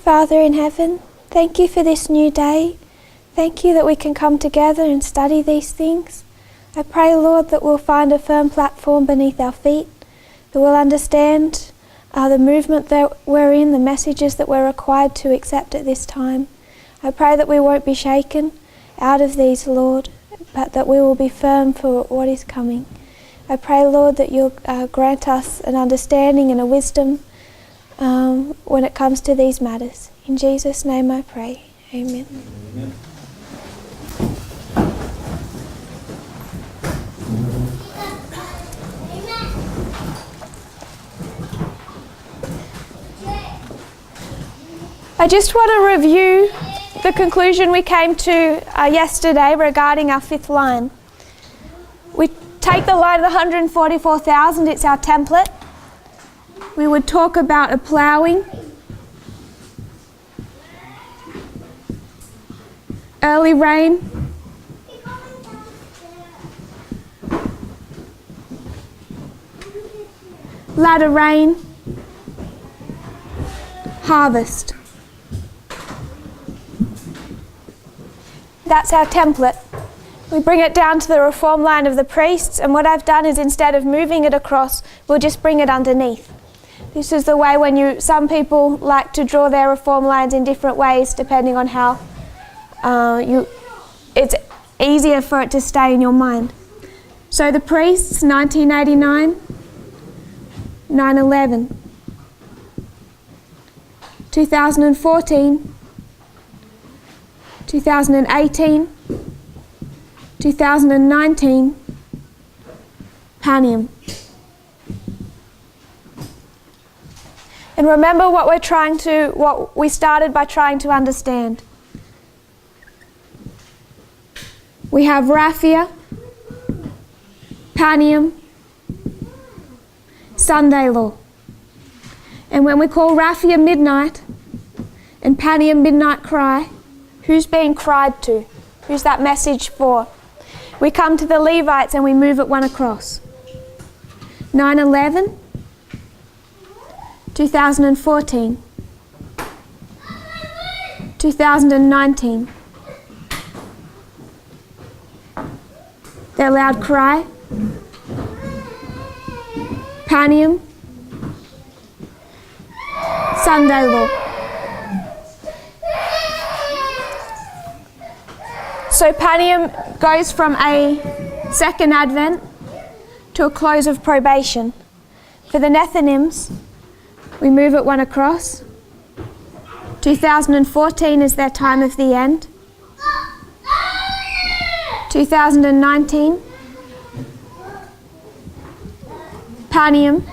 Father in heaven, thank you for this new day. Thank you that we can come together and study these things. I pray, Lord, that we'll find a firm platform beneath our feet, that we'll understand the movement that we're in, the messages that we're required to accept at this time. I pray that we won't be shaken out of these, Lord, but that we will be firm for what is coming. I pray, Lord, that you'll grant us an understanding and a wisdom when it comes to these matters. In Jesus' name I pray. Amen. Amen. I just want to review the conclusion we came to yesterday regarding our fifth line. We take the line of the 144,000, it's our template. We would talk about a ploughing, early rain, latter rain, harvest. That's our template. We bring it down to the reform line of the priests, and what I've done is instead of moving it across, we'll just bring it underneath. This is the way some people like to draw their reform lines in different ways depending on how it's easier for it to stay in your mind. So the priests, 1989, 9/11, 2014, 2018, 2019, Panium. And remember what we started by trying to understand. We have Raphia, Panium, Sunday law. And when we call Raphia midnight and Panium midnight cry, who's being cried to? Who's that message for? We come to the Levites and we move it one across. 9/11, 2014, 2019. Their loud cry, Panium, Sunday law. So Panium goes from a second advent to a close of probation. For the Nethinims, we move it one across. 2014 is their time of the end. 2019, Panium,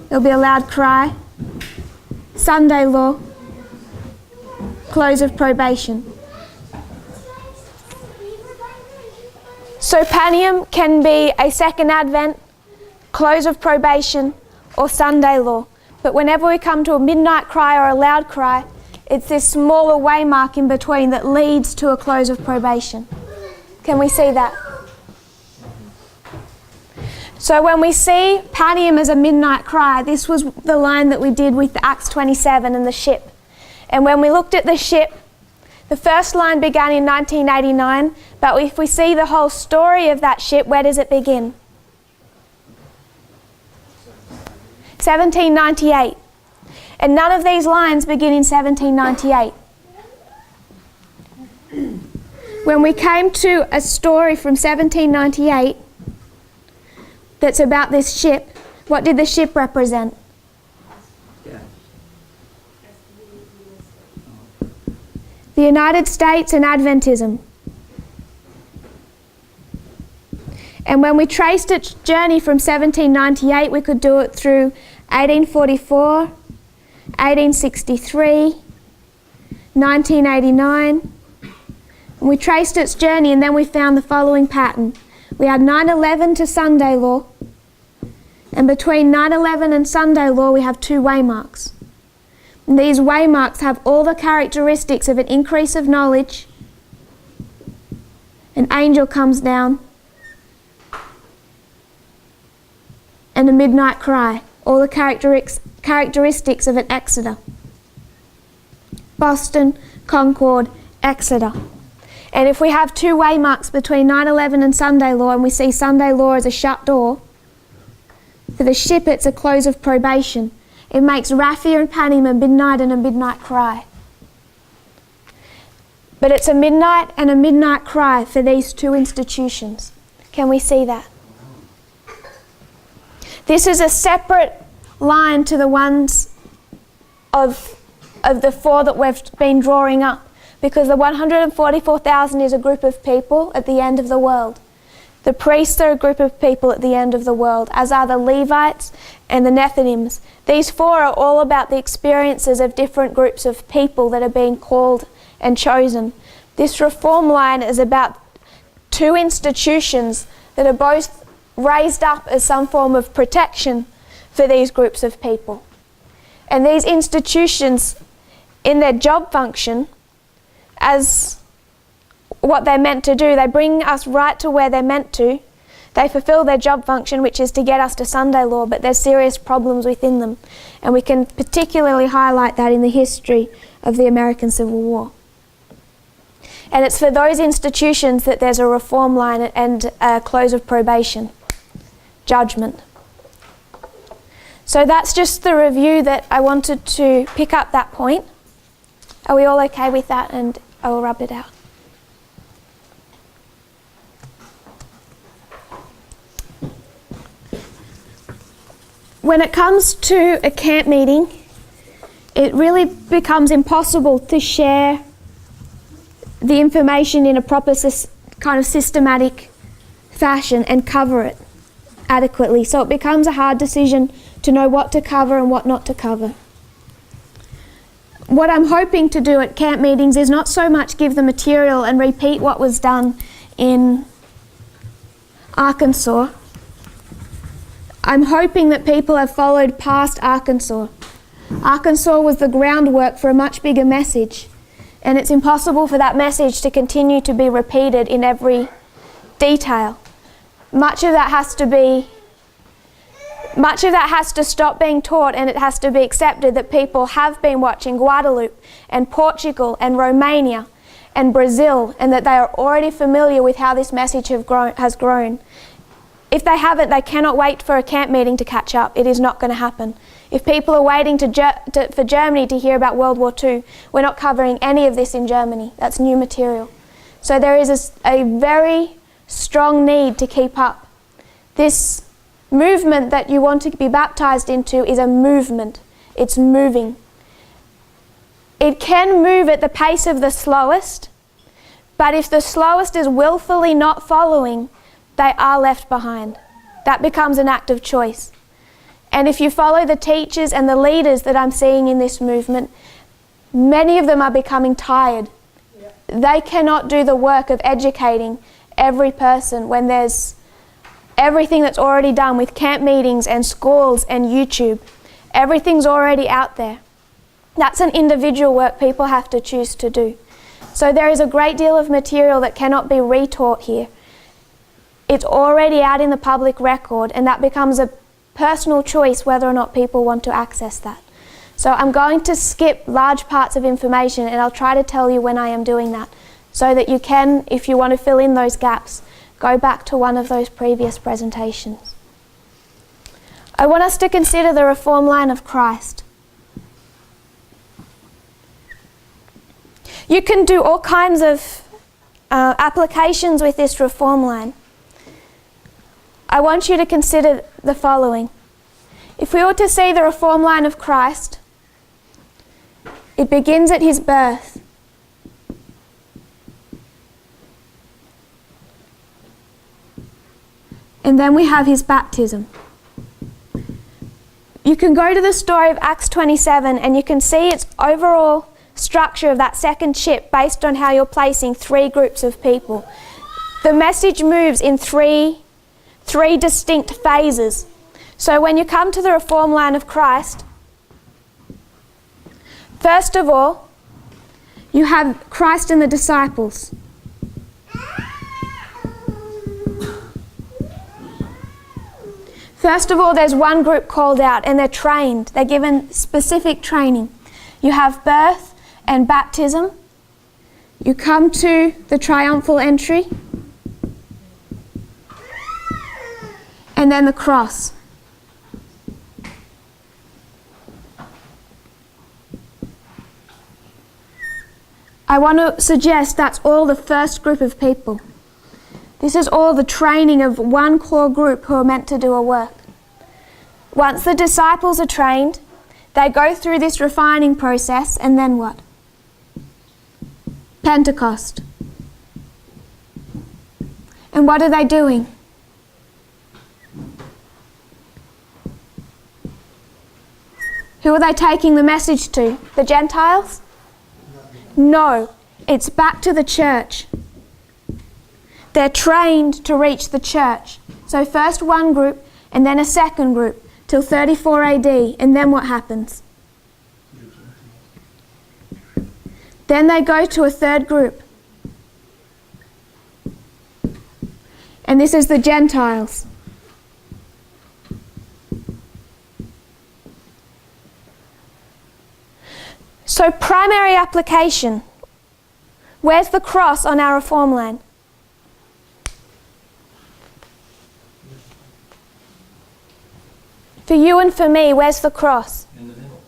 there'll be a loud cry. Sunday law, close of probation. So Panium can be a second advent, close of probation, or Sunday law. But whenever we come to a midnight cry or a loud cry, it's this smaller waymark in between that leads to a close of probation. Can we see that? So when we see Panium as a midnight cry, this was the line that we did with Acts 27 and the ship. And when we looked at the ship, the first line began in 1989, but if we see the whole story of that ship, where does it begin? 1798. And none of these lines begin in 1798. When we came to a story from 1798 that's about this ship, what did the ship represent? The United States and Adventism. And when we traced its journey from 1798, we could do it through 1844, 1863, 1989. And we traced its journey, and then we found the following pattern. We had 9/11 to Sunday law, and between 9/11 and Sunday law we have two waymarks. And these waymarks have all the characteristics of an increase of knowledge. An angel comes down, and a midnight cry, all the characteristics of an exodus. Boston, Concord, Exeter. And if we have two waymarks between 9/11 and Sunday law, and we see Sunday law as a shut door, for the ship it's a close of probation. It makes Raffia and Panem a midnight and a midnight cry. But it's a midnight and a midnight cry for these two institutions. Can we see that? This is a separate line to the ones of the four that we've been drawing up, because the 144,000 is a group of people at the end of the world. The priests are a group of people at the end of the world, as are the Levites and the Nethinims. These four are all about the experiences of different groups of people that are being called and chosen. This reform line is about two institutions that are both raised up as some form of protection for these groups of people. And these institutions, in their job function, as what they're meant to do, they bring us right to where they're meant to. They fulfill their job function, which is to get us to Sunday law, but there's serious problems within them. And we can particularly highlight that in the history of the American Civil War. And it's for those institutions that there's a reform line and a close of probation, judgment. So that's just the review that I wanted to pick up that point. Are we all okay with that? And I will rub it out. When it comes to a camp meeting, it really becomes impossible to share the information in a proper kind of systematic fashion and cover it adequately. So it becomes a hard decision to know what to cover and what not to cover. What I'm hoping to do at camp meetings is not so much give the material and repeat what was done in Arkansas. I'm hoping that people have followed past Arkansas. Arkansas was the groundwork for a much bigger message, and it's impossible for that message to continue to be repeated in every detail. Much of that has to stop being taught, and it has to be accepted that people have been watching Guadeloupe and Portugal and Romania and Brazil, and that they are already familiar with how this message has grown. If they haven't, they cannot wait for a camp meeting to catch up. It is not going to happen. If people are waiting for Germany to hear about World War II, we're not covering any of this in Germany. That's new material. So there is a very strong need to keep up. This movement that you want to be baptized into is a movement. It's moving. It can move at the pace of the slowest, but if the slowest is willfully not following, they are left behind. That becomes an act of choice. And if you follow the teachers and the leaders that I'm seeing in this movement, many of them are becoming tired. Yeah. They cannot do the work of educating every person when there's everything that's already done with camp meetings and schools and YouTube. Everything's already out there. That's an individual work people have to choose to do. So there is a great deal of material that cannot be retaught here. It's already out in the public record, and that becomes a personal choice whether or not people want to access that. So I'm going to skip large parts of information, and I'll try to tell you when I am doing that, so that you can, if you want to fill in those gaps, go back to one of those previous presentations. I want us to consider the reform line of Christ. You can do all kinds of applications with this reform line. I want you to consider the following. If we were to see the reform line of Christ, it begins at his birth. And then we have his baptism. You can go to the story of Acts 27 and you can see its overall structure of that second ship based on how you're placing three groups of people. The message moves in three distinct phases. So when you come to the reform line of Christ, first of all, you have Christ and the disciples. First of all, there's one group called out, and they're trained. They're given specific training. You have birth and baptism. You come to the triumphal entry, and then the cross. I want to suggest that's all the first group of people. This is all the training of one core group who are meant to do a work. Once the disciples are trained, they go through this refining process, and then what? Pentecost. And what are they doing? Who are they taking the message to? The Gentiles? No, it's back to the church. They're trained to reach the church. So first one group, and then a second group, till 34 AD, and then what happens? Then they go to a third group. And this is the Gentiles. So primary application. Where's the cross on our reform line? For you and for me, where's the cross? In the middle.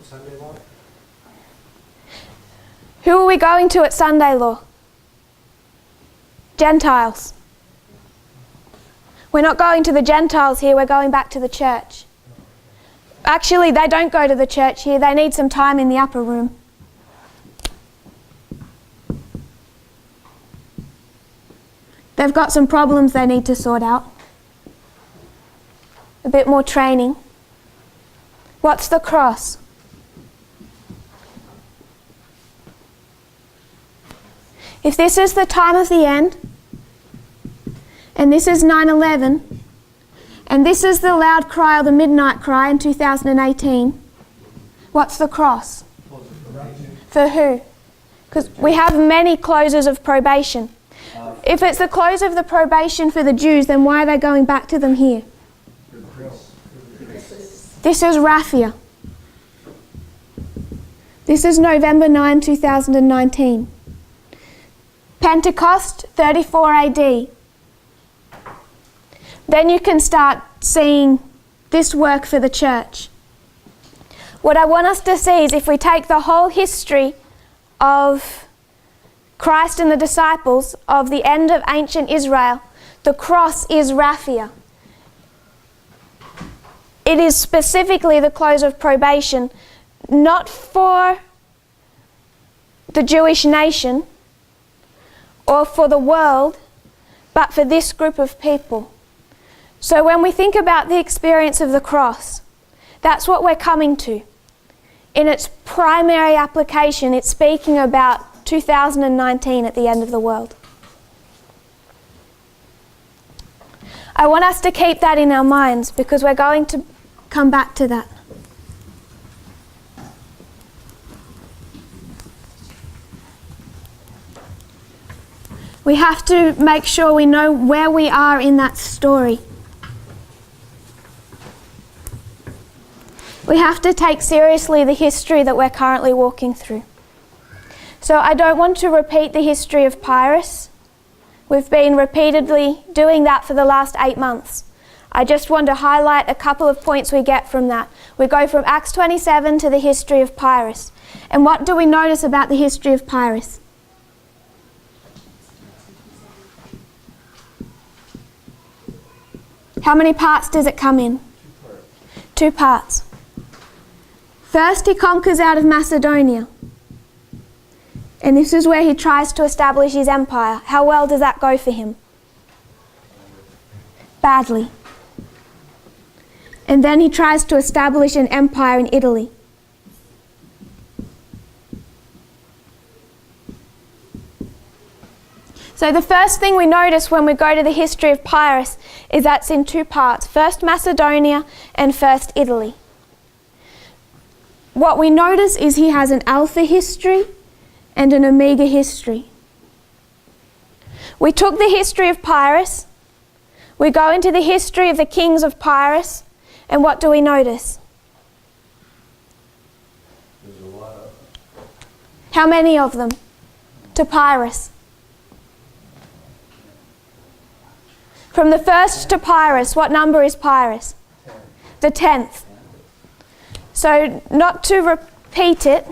Sunday law. Who are we going to at Sunday law? Gentiles. We're not going to the Gentiles here, we're going back to the church. Actually, they don't go to the church here, they need some time in the upper room. They've got some problems they need to sort out. A bit more training. What's the cross? If this is the time of the end, and this is 9/11, and this is the loud cry or the midnight cry in 2018, what's the cross? For who? Because we have many closes of probation. If it's the close of the probation for the Jews, then why are they going back to them here? This is Raphia. This is November 9, 2019. Pentecost, 34 AD. Then you can start seeing this work for the church. What I want us to see is if we take the whole history of Christ and the disciples of the end of ancient Israel, the cross is Raphia. It is specifically the close of probation, not for the Jewish nation or for the world, but for this group of people. So when we think about the experience of the cross, that's what we're coming to. In its primary application, it's speaking about 2019 at the end of the world. I want us to keep that in our minds because we're going to come back to that. We have to make sure we know where we are in that story. We have to take seriously the history that we're currently walking through. So I don't want to repeat the history of Pyrrhus. We've been repeatedly doing that for the last 8 months. I just want to highlight a couple of points we get from that. We go from Acts 27 to the history of Pyrrhus. And what do we notice about the history of Pyrrhus? How many parts does it come in? 2 parts. First, he conquers out of Macedonia. And this is where he tries to establish his empire. How well does that go for him? Badly. And then he tries to establish an empire in Italy. So the first thing we notice when we go to the history of Pyrrhus is that's in 2 parts. First Macedonia and first Italy. What we notice is he has an alpha history and an omega history. We took the history of Pyrrhus, we go into the history of the kings of Pyrrhus, and what do we notice? There's a How many of them? To Pyrrhus. From the first to Pyrrhus, what number is Pyrrhus? The 10th. So not to repeat it,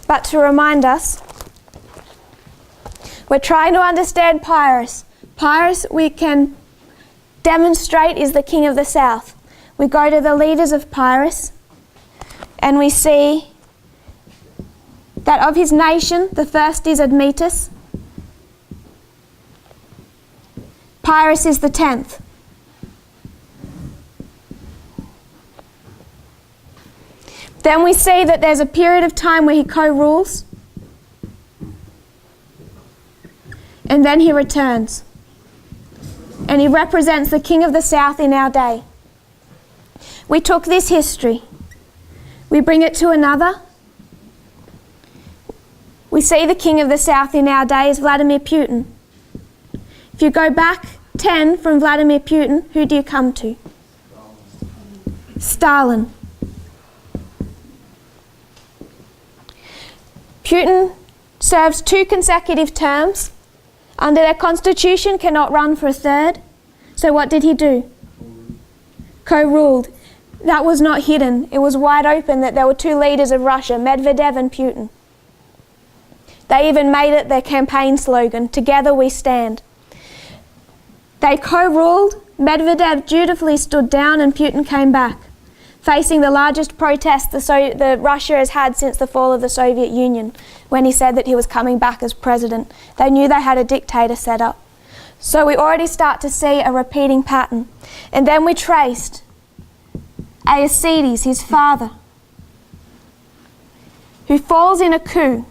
but to remind us, we're trying to understand Pyrrhus. Pyrrhus, we can demonstrate, is the king of the south. We go to the leaders of Pyrrhus and we see that of his nation, the first is Admetus. Pyrrhus is the 10th. Then we see that there's a period of time where he co-rules, and then he returns. And he represents the king of the south in our day. We took this history, we bring it to another. We see the king of the south in our day is Vladimir Putin. If you go back 10 from Vladimir Putin, who do you come to? Stalin. Putin serves 2 consecutive terms. Under their constitution, cannot run for a third. So what did he do? Co-ruled. That was not hidden. It was wide open that there were 2 leaders of Russia, Medvedev and Putin. They even made it their campaign slogan, "Together we stand." They co-ruled. Medvedev dutifully stood down and Putin came back, facing the largest protest that Russia has had since the fall of the Soviet Union, when he said that he was coming back as president. They knew they had a dictator set up. So we already start to see a repeating pattern. And then we traced Alcides, his father, who falls in a coup.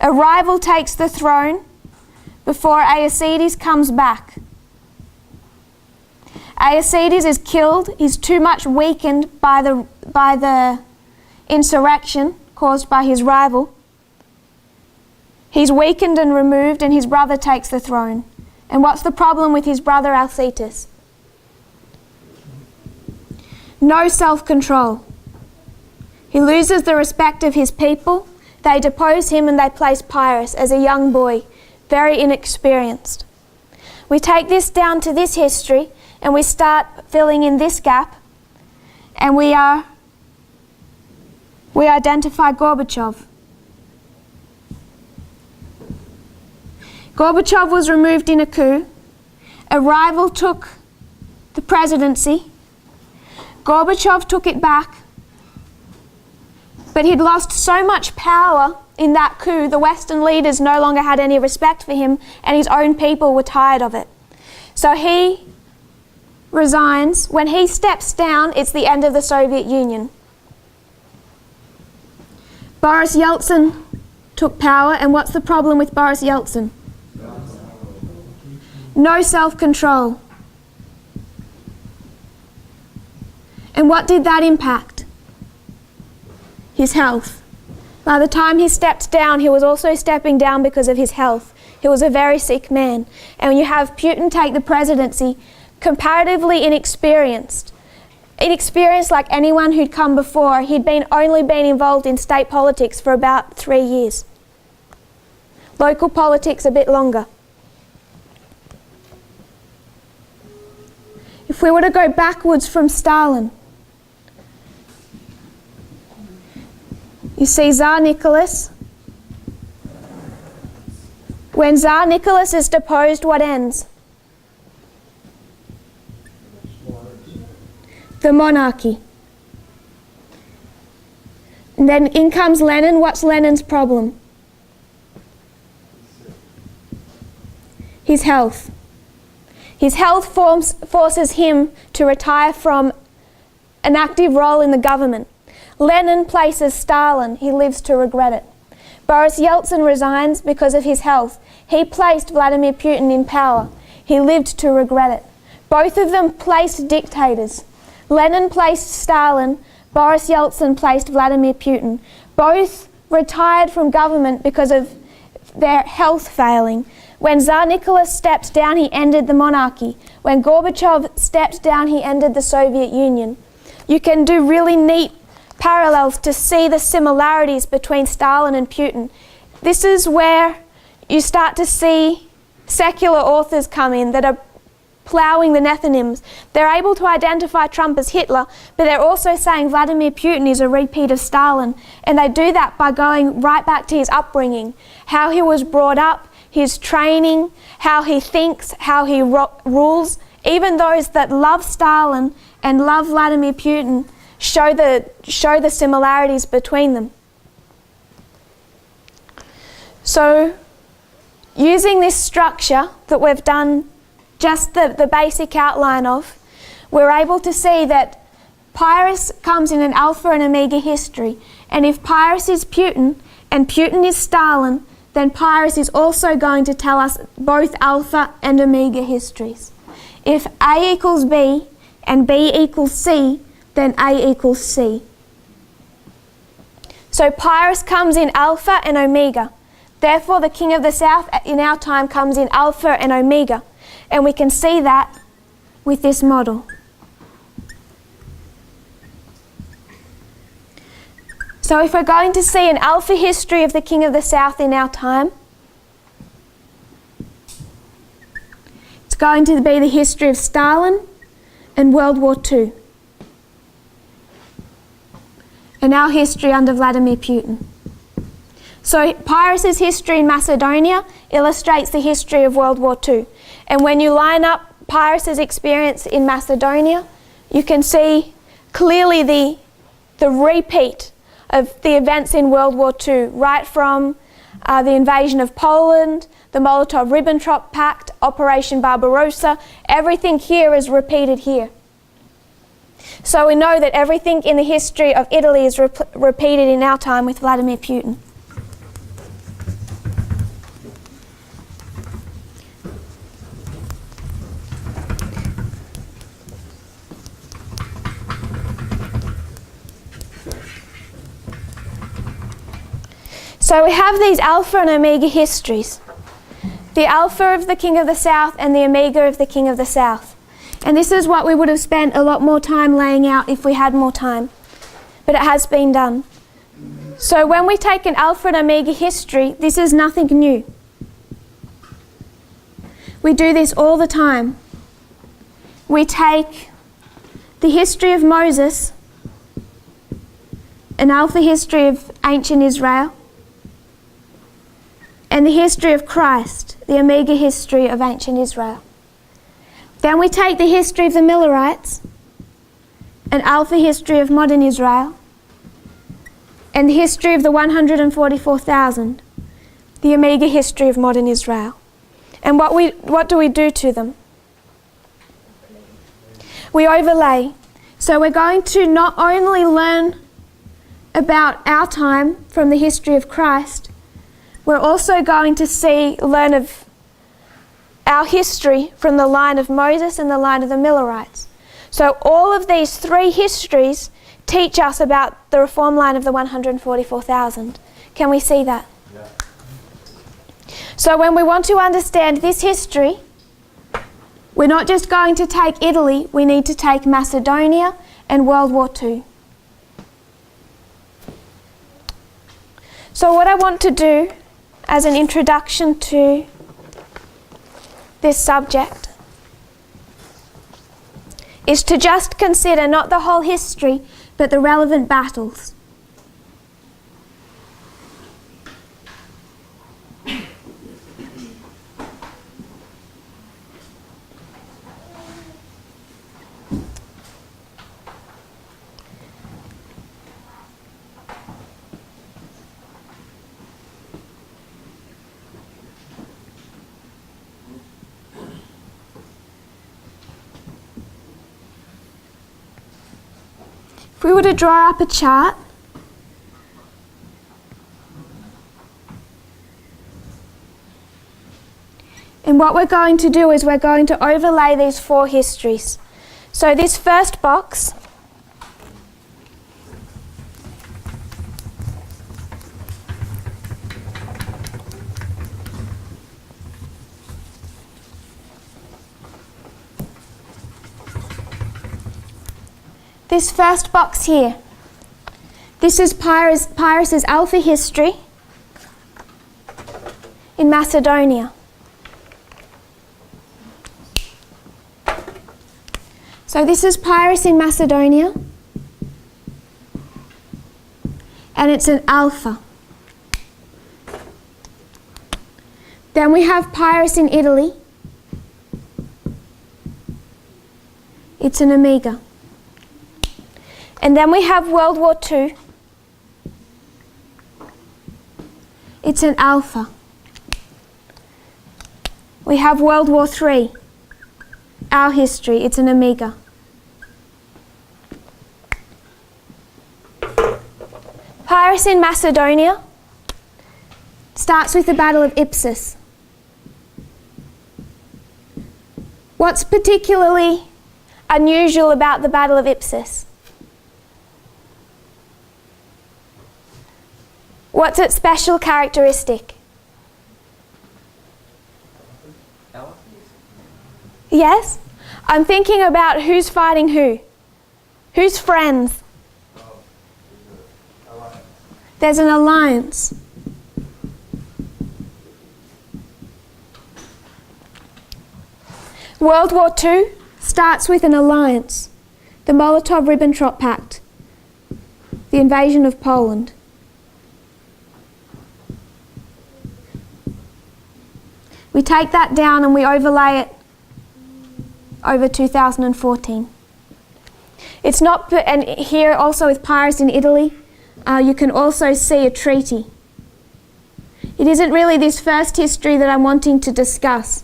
A rival takes the throne before Alcides comes back. Alcides is killed. He's too much weakened by the insurrection caused by his rival. He's weakened and removed, and his brother takes the throne. And what's the problem with his brother Alcides? No self-control. He loses the respect of his people. They depose him and they place Pyrrhus as a young boy, very inexperienced. We take this down to this history and we start filling in this gap, and we identify Gorbachev. Gorbachev was removed in a coup. A rival took the presidency. Gorbachev took it back, but he'd lost so much power in that coup, the Western leaders no longer had any respect for him, and his own people were tired of it. So he resigns. When he steps down, it's the end of the Soviet Union. Boris Yeltsin took power, and what's the problem with Boris Yeltsin? No self-control. And what did that impact? His health. By the time he stepped down, he was also stepping down because of his health. He was a very sick man. And when you have Putin take the presidency, comparatively inexperienced like anyone who'd come before, he'd only been involved in state politics for about 3 years. Local politics a bit longer. If we were to go backwards from Stalin, you see Tsar Nicholas. When Tsar Nicholas is deposed, what ends? The monarchy. And then in comes Lenin. What's Lenin's problem? His health. His health forces him to retire from an active role in the government. Lenin places Stalin. He lives to regret it. Boris Yeltsin resigns because of his health. He placed Vladimir Putin in power. He lived to regret it. Both of them placed dictators. Lenin placed Stalin. Boris Yeltsin placed Vladimir Putin. Both retired from government because of their health failing. When Tsar Nicholas stepped down, he ended the monarchy. When Gorbachev stepped down, he ended the Soviet Union. You can do really neat parallels to see the similarities between Stalin and Putin. This is where you start to see secular authors come in that are ploughing the Nethinims. They're able to identify Trump as Hitler, but they're also saying Vladimir Putin is a repeat of Stalin. And they do that by going right back to his upbringing, how he was brought up, his training, how he thinks, how he rules. Even those that love Stalin and love Vladimir Putin show the similarities between them. So, using this structure that we've done just the basic outline of, we're able to see that Pyrrhus comes in an alpha and omega history. And if Pyrrhus is Putin and Putin is Stalin, then Pyrrhus is also going to tell us both alpha and omega histories. If A equals B and B equals C, then A equals C. So Pyrrhus comes in alpha and omega. Therefore, the King of the South in our time comes in alpha and omega. And we can see that with this model. So if we're going to see an alpha history of the King of the South in our time, it's going to be the history of Stalin and World War II. And our history under Vladimir Putin. So Pyrrhus's history in Macedonia illustrates the history of World War II. And when you line up Pyrrhus's experience in Macedonia, you can see clearly the repeat of the events in World War II, right from the invasion of Poland, the Molotov-Ribbentrop Pact, Operation Barbarossa. Everything here is repeated here. So we know that everything in the history of Italy is repeated in our time with Vladimir Putin. So we have these alpha and omega histories. The alpha of the King of the South and the omega of the King of the South. And this is what we would have spent a lot more time laying out if we had more time. But it has been done. So when we take an alpha and omega history, this is nothing new. We do this all the time. We take the history of Moses, an alpha history of ancient Israel, and the history of Christ, the omega history of ancient Israel. Then we take the history of the Millerites, an alpha history of modern Israel, and the history of the 144,000, the omega history of modern Israel. And what do we do to them? We overlay. So we're going to not only learn about our time from the history of Christ, we're also going to learn of our history from the line of Moses and the line of the Millerites. So all of these three histories teach us about the reform line of the 144,000. Can we see that? Yeah. So when we want to understand this history, we're not just going to take Italy, we need to take Macedonia and World War II. So what I want to do as an introduction to this subject is to just consider not the whole history, but the relevant battles. If we were to draw up a chart, and what we're going to do is we're going to overlay these four histories. So this first box here This is Pyrrhus's Alpha history in Macedonia. So this is Pyrrhus in Macedonia, and it's an alpha. Then we have Pyrrhus in Italy. It's an omega. And then we have World War II. It's an alpha. We have World War III, our history, it's an omega. Pyrrhus in Macedonia starts with the Battle of Ipsus. What's particularly unusual about the Battle of Ipsus? What's its special characteristic? Yes? I'm thinking about who's fighting who. Who's friends? There's an alliance. World War II starts with an alliance. The Molotov-Ribbentrop Pact. The invasion of Poland. We take that down and we overlay it over 2014. It's not, and here also with Pyrrhus in Italy, you can also see a treaty. It isn't really this first history that I'm wanting to discuss.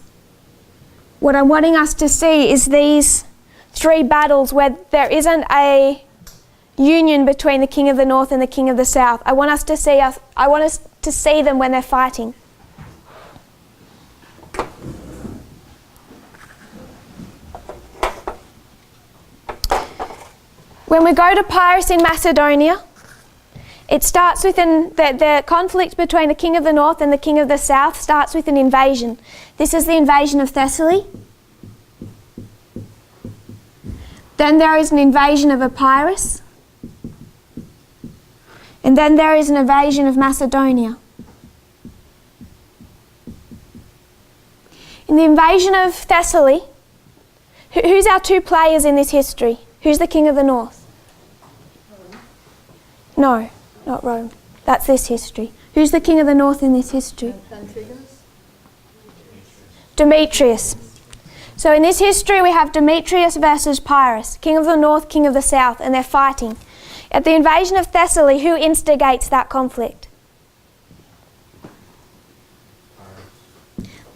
What I'm wanting us to see is these three battles where there isn't a union between the King of the North and the King of the South. I want us to see them when they're fighting. When we go to Pyrrhus in Macedonia, it starts with the conflict between the King of the North and the King of the South starts with an invasion. This is the invasion of Thessaly. Then there is an invasion of Epirus. And then there is an invasion of Macedonia. In the invasion of Thessaly, who's our two players in this history? Who's the King of the North? No, not Rome. That's this history. Who's the King of the North in this history? Demetrius. So in this history we have Demetrius versus Pyrrhus, King of the North, King of the South, and they're fighting. At the invasion of Thessaly, who instigates that conflict?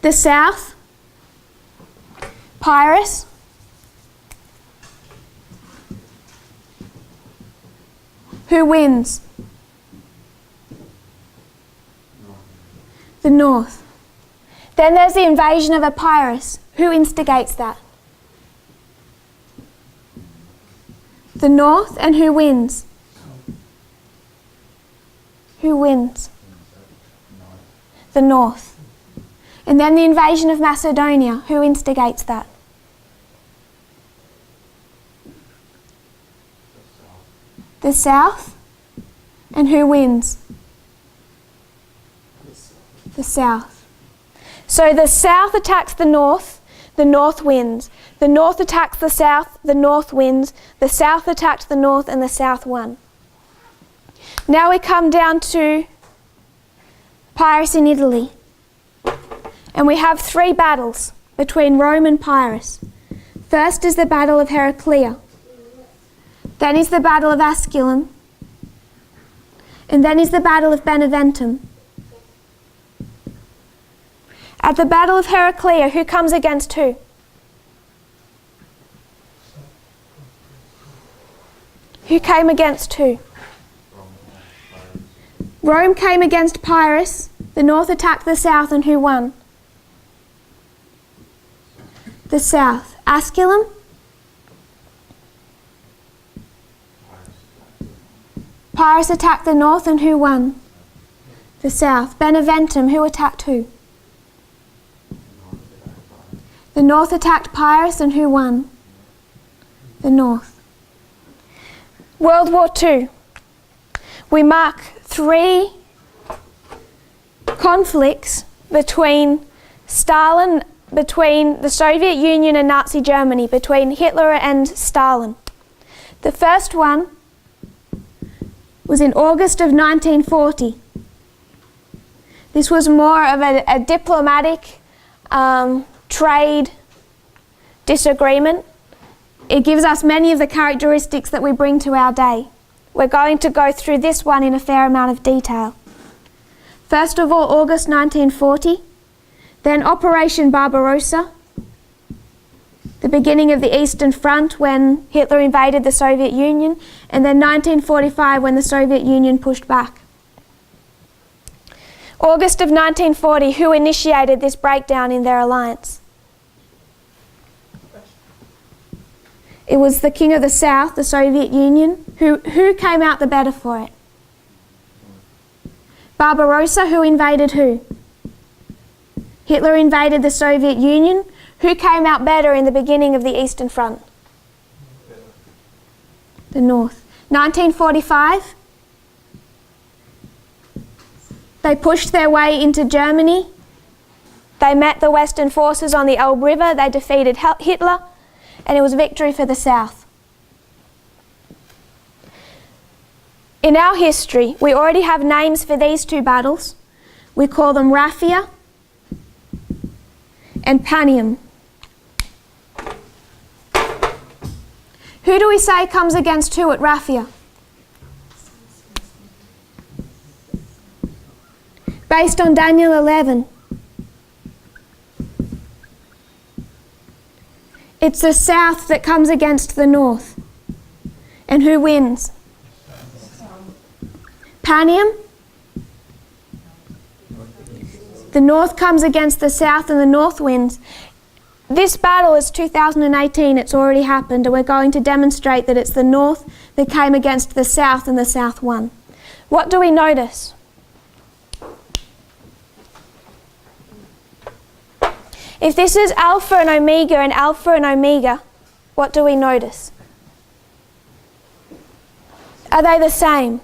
The South, Pyrrhus. Who wins? The North. Then there's the invasion of Epirus. Who instigates that? The North, and who wins? Who wins? The North. And then the invasion of Macedonia. Who instigates that? The South. And who wins? The South. So the South attacks the North wins. The North attacks the North wins. The South attacked the North, and the South won. Now we come down to Pyrrhus in Italy. And we have three battles between Rome and Pyrrhus. First is the Battle of Heraclea. Then is the Battle of Asculum. And then is the Battle of Beneventum. At the Battle of Heraclea, who comes against who? Who came against who? Rome came against Pyrrhus. The North attacked the South, and who won? The South. Asculum? Pyrrhus attacked the North, and who won? The South. Beneventum, who attacked who? The North attacked Pyrrhus, and who won? The North. World War II. we mark 3 conflicts between the Soviet Union and Nazi Germany, between Hitler and Stalin. The first one was in August of 1940. This was more of a diplomatic trade disagreement. It gives us many of the characteristics that we bring to our day. We're going to go through this one in a fair amount of detail. First of all, August 1940, then Operation Barbarossa, the beginning of the Eastern Front when Hitler invaded the Soviet Union, and then 1945 when the Soviet Union pushed back. August of 1940, who initiated this breakdown in their alliance? It was the King of the South, the Soviet Union. Who came out the better for it? Barbarossa, who invaded who? Hitler invaded the Soviet Union. Who came out better in the beginning of the Eastern Front? The North. 1945, they pushed their way into Germany. They met the Western forces on the Elbe River. They defeated Hitler, and it was victory for the South. In our history, we already have names for these 2 battles. We call them Raffia and Panium. Who do we say comes against who at Raffia? Based on Daniel 11. It's the South that comes against the North. And who wins? Panium? The North comes against the South and the North wins. This battle is 2018, it's already happened, and we're going to demonstrate that it's the North that came against the South and the South won. What do we notice? If this is Alpha and Omega, what do we notice? Are they the same?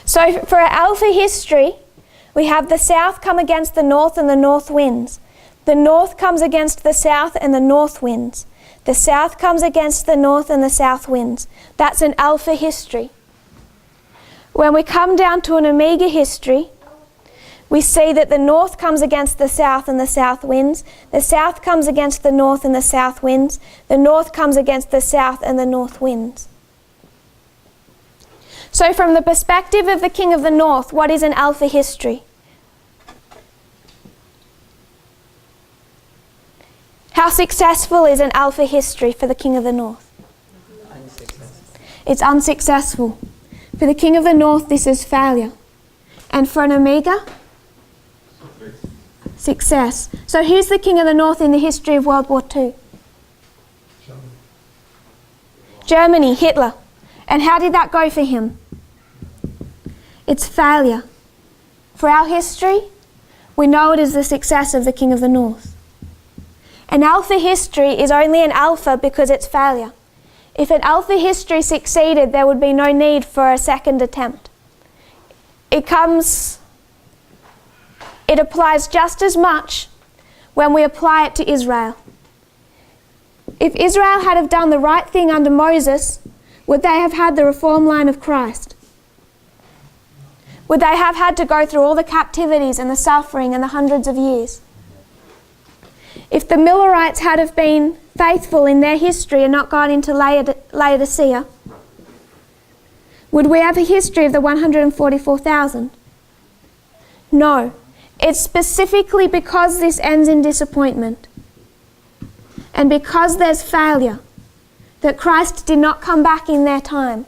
So for our Alpha history, we have the South come against the North and the North wins. The North comes against the South and the North wins. The South comes against the North and the South wins. That's an Alpha history. When we come down to an Omega history, we see that the North comes against the South and the South wins. The South comes against the North and the South wins. The North comes against the South and the North wins. So from the perspective of the King of the North, what is an Alpha history? How successful is an Alpha history for the King of the North? It's unsuccessful. For the King of the North, this is failure. And for an Omega? Success. So who's the King of the North in the history of World War II? Germany, Hitler. And how did that go for him? It's failure. For our history, we know it is the success of the King of the North. An Alpha history is only an Alpha because it's failure. If an Alpha history succeeded, there would be no need for a second attempt. It applies just as much when we apply it to Israel. If Israel had have done the right thing under Moses, would they have had the reform line of Christ? Would they have had to go through all the captivities and the suffering and the hundreds of years? If the Millerites had have been faithful in their history and not gone into Laodicea, would we have a history of the 144,000? No. It's specifically because this ends in disappointment and because there's failure that Christ did not come back in their time.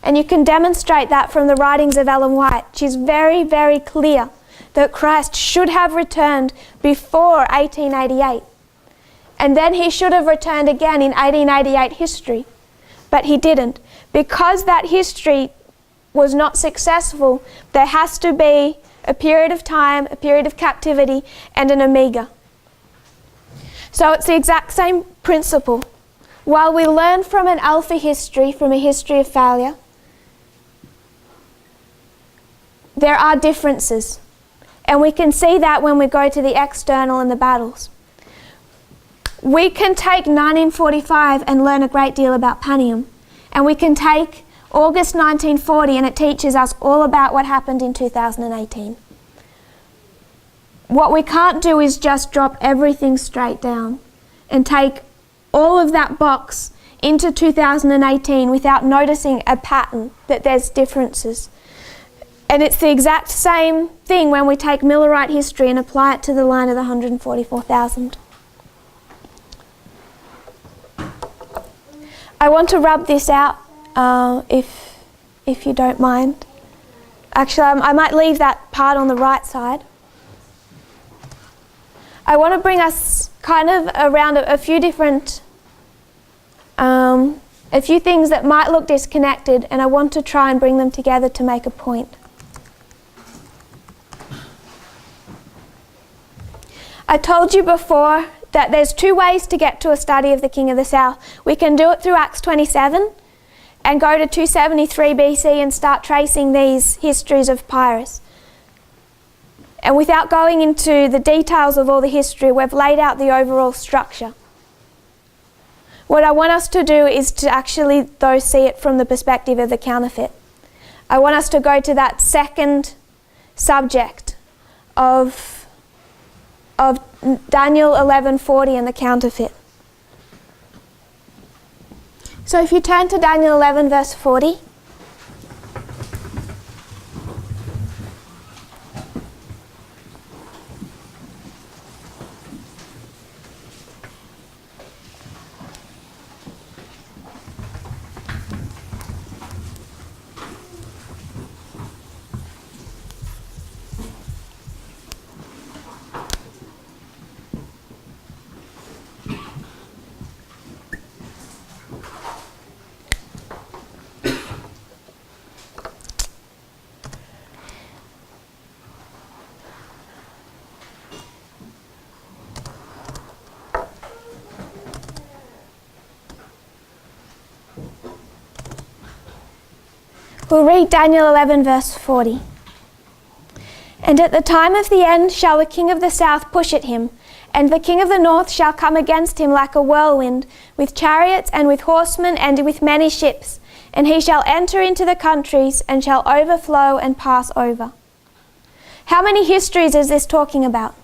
And you can demonstrate that from the writings of Ellen White. She's very, very clear that Christ should have returned before 1888. And then he should have returned again in 1888 history. But he didn't. Because that history was not successful, there has to be a period of time, a period of captivity, and an Omega. So it's the exact same principle. While we learn from an alpha history, from a history of failure, there are differences. And we can see that when we go to the external and the battles. We can take 1945 and learn a great deal about Panium. And we can take August 1940 and it teaches us all about what happened in 2018. What we can't do is just drop everything straight down and take all of that box into 2018 without noticing a pattern, that there's differences. And it's the exact same thing when we take Millerite history and apply it to the line of the 144,000. I want to rub this out, if you don't mind. Actually, I might leave that part on the right side. I want to bring us kind of around a few different, a few things that might look disconnected, and I want to try and bring them together to make a point. I told you before that there's two ways to get to a study of the King of the South. We can do it through Acts 27 and go to 273 BC and start tracing these histories of Pyrrhus. And without going into the details of all the history, we've laid out the overall structure. What I want us to do is to actually, though, see it from the perspective of the counterfeit. I want us to go to that second subject of Daniel 11:40 and the counterfeit. So if you turn to Daniel 11 verse 40. We'll read Daniel 11 verse 40. And at the time of the end shall the king of the south push at him, and the king of the north shall come against him like a whirlwind, with chariots and with horsemen and with many ships, and he shall enter into the countries and shall overflow and pass over. How many histories is this talking about?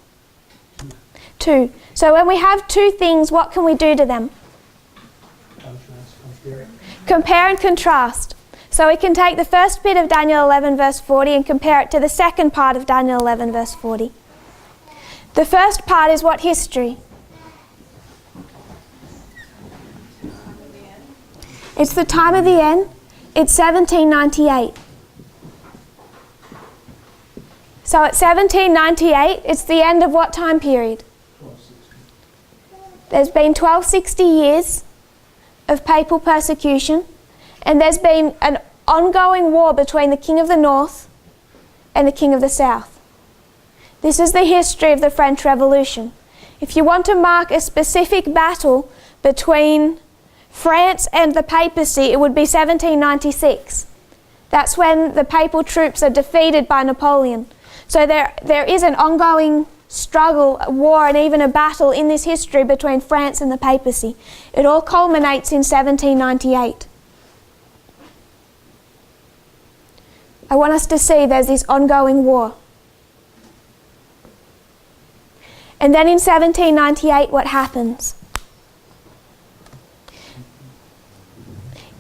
Two. So when we have two things, what can we do to them? Compare and contrast. So we can take the first bit of Daniel 11 verse 40 and compare it to the second part of Daniel 11 verse 40. The first part is what history? It's the time of the end. It's 1798. So at 1798, it's the end of what time period? There's been 1260 years of papal persecution, and there's been an ongoing war between the King of the North and the King of the South. This is the history of the French Revolution. If you want to mark a specific battle between France and the papacy, it would be 1796. That's when the papal troops are defeated by Napoleon. So there is an ongoing struggle, a war, and even a battle in this history between France and the papacy. It all culminates in 1798. I want us to see there's this ongoing war. And then in 1798, what happens?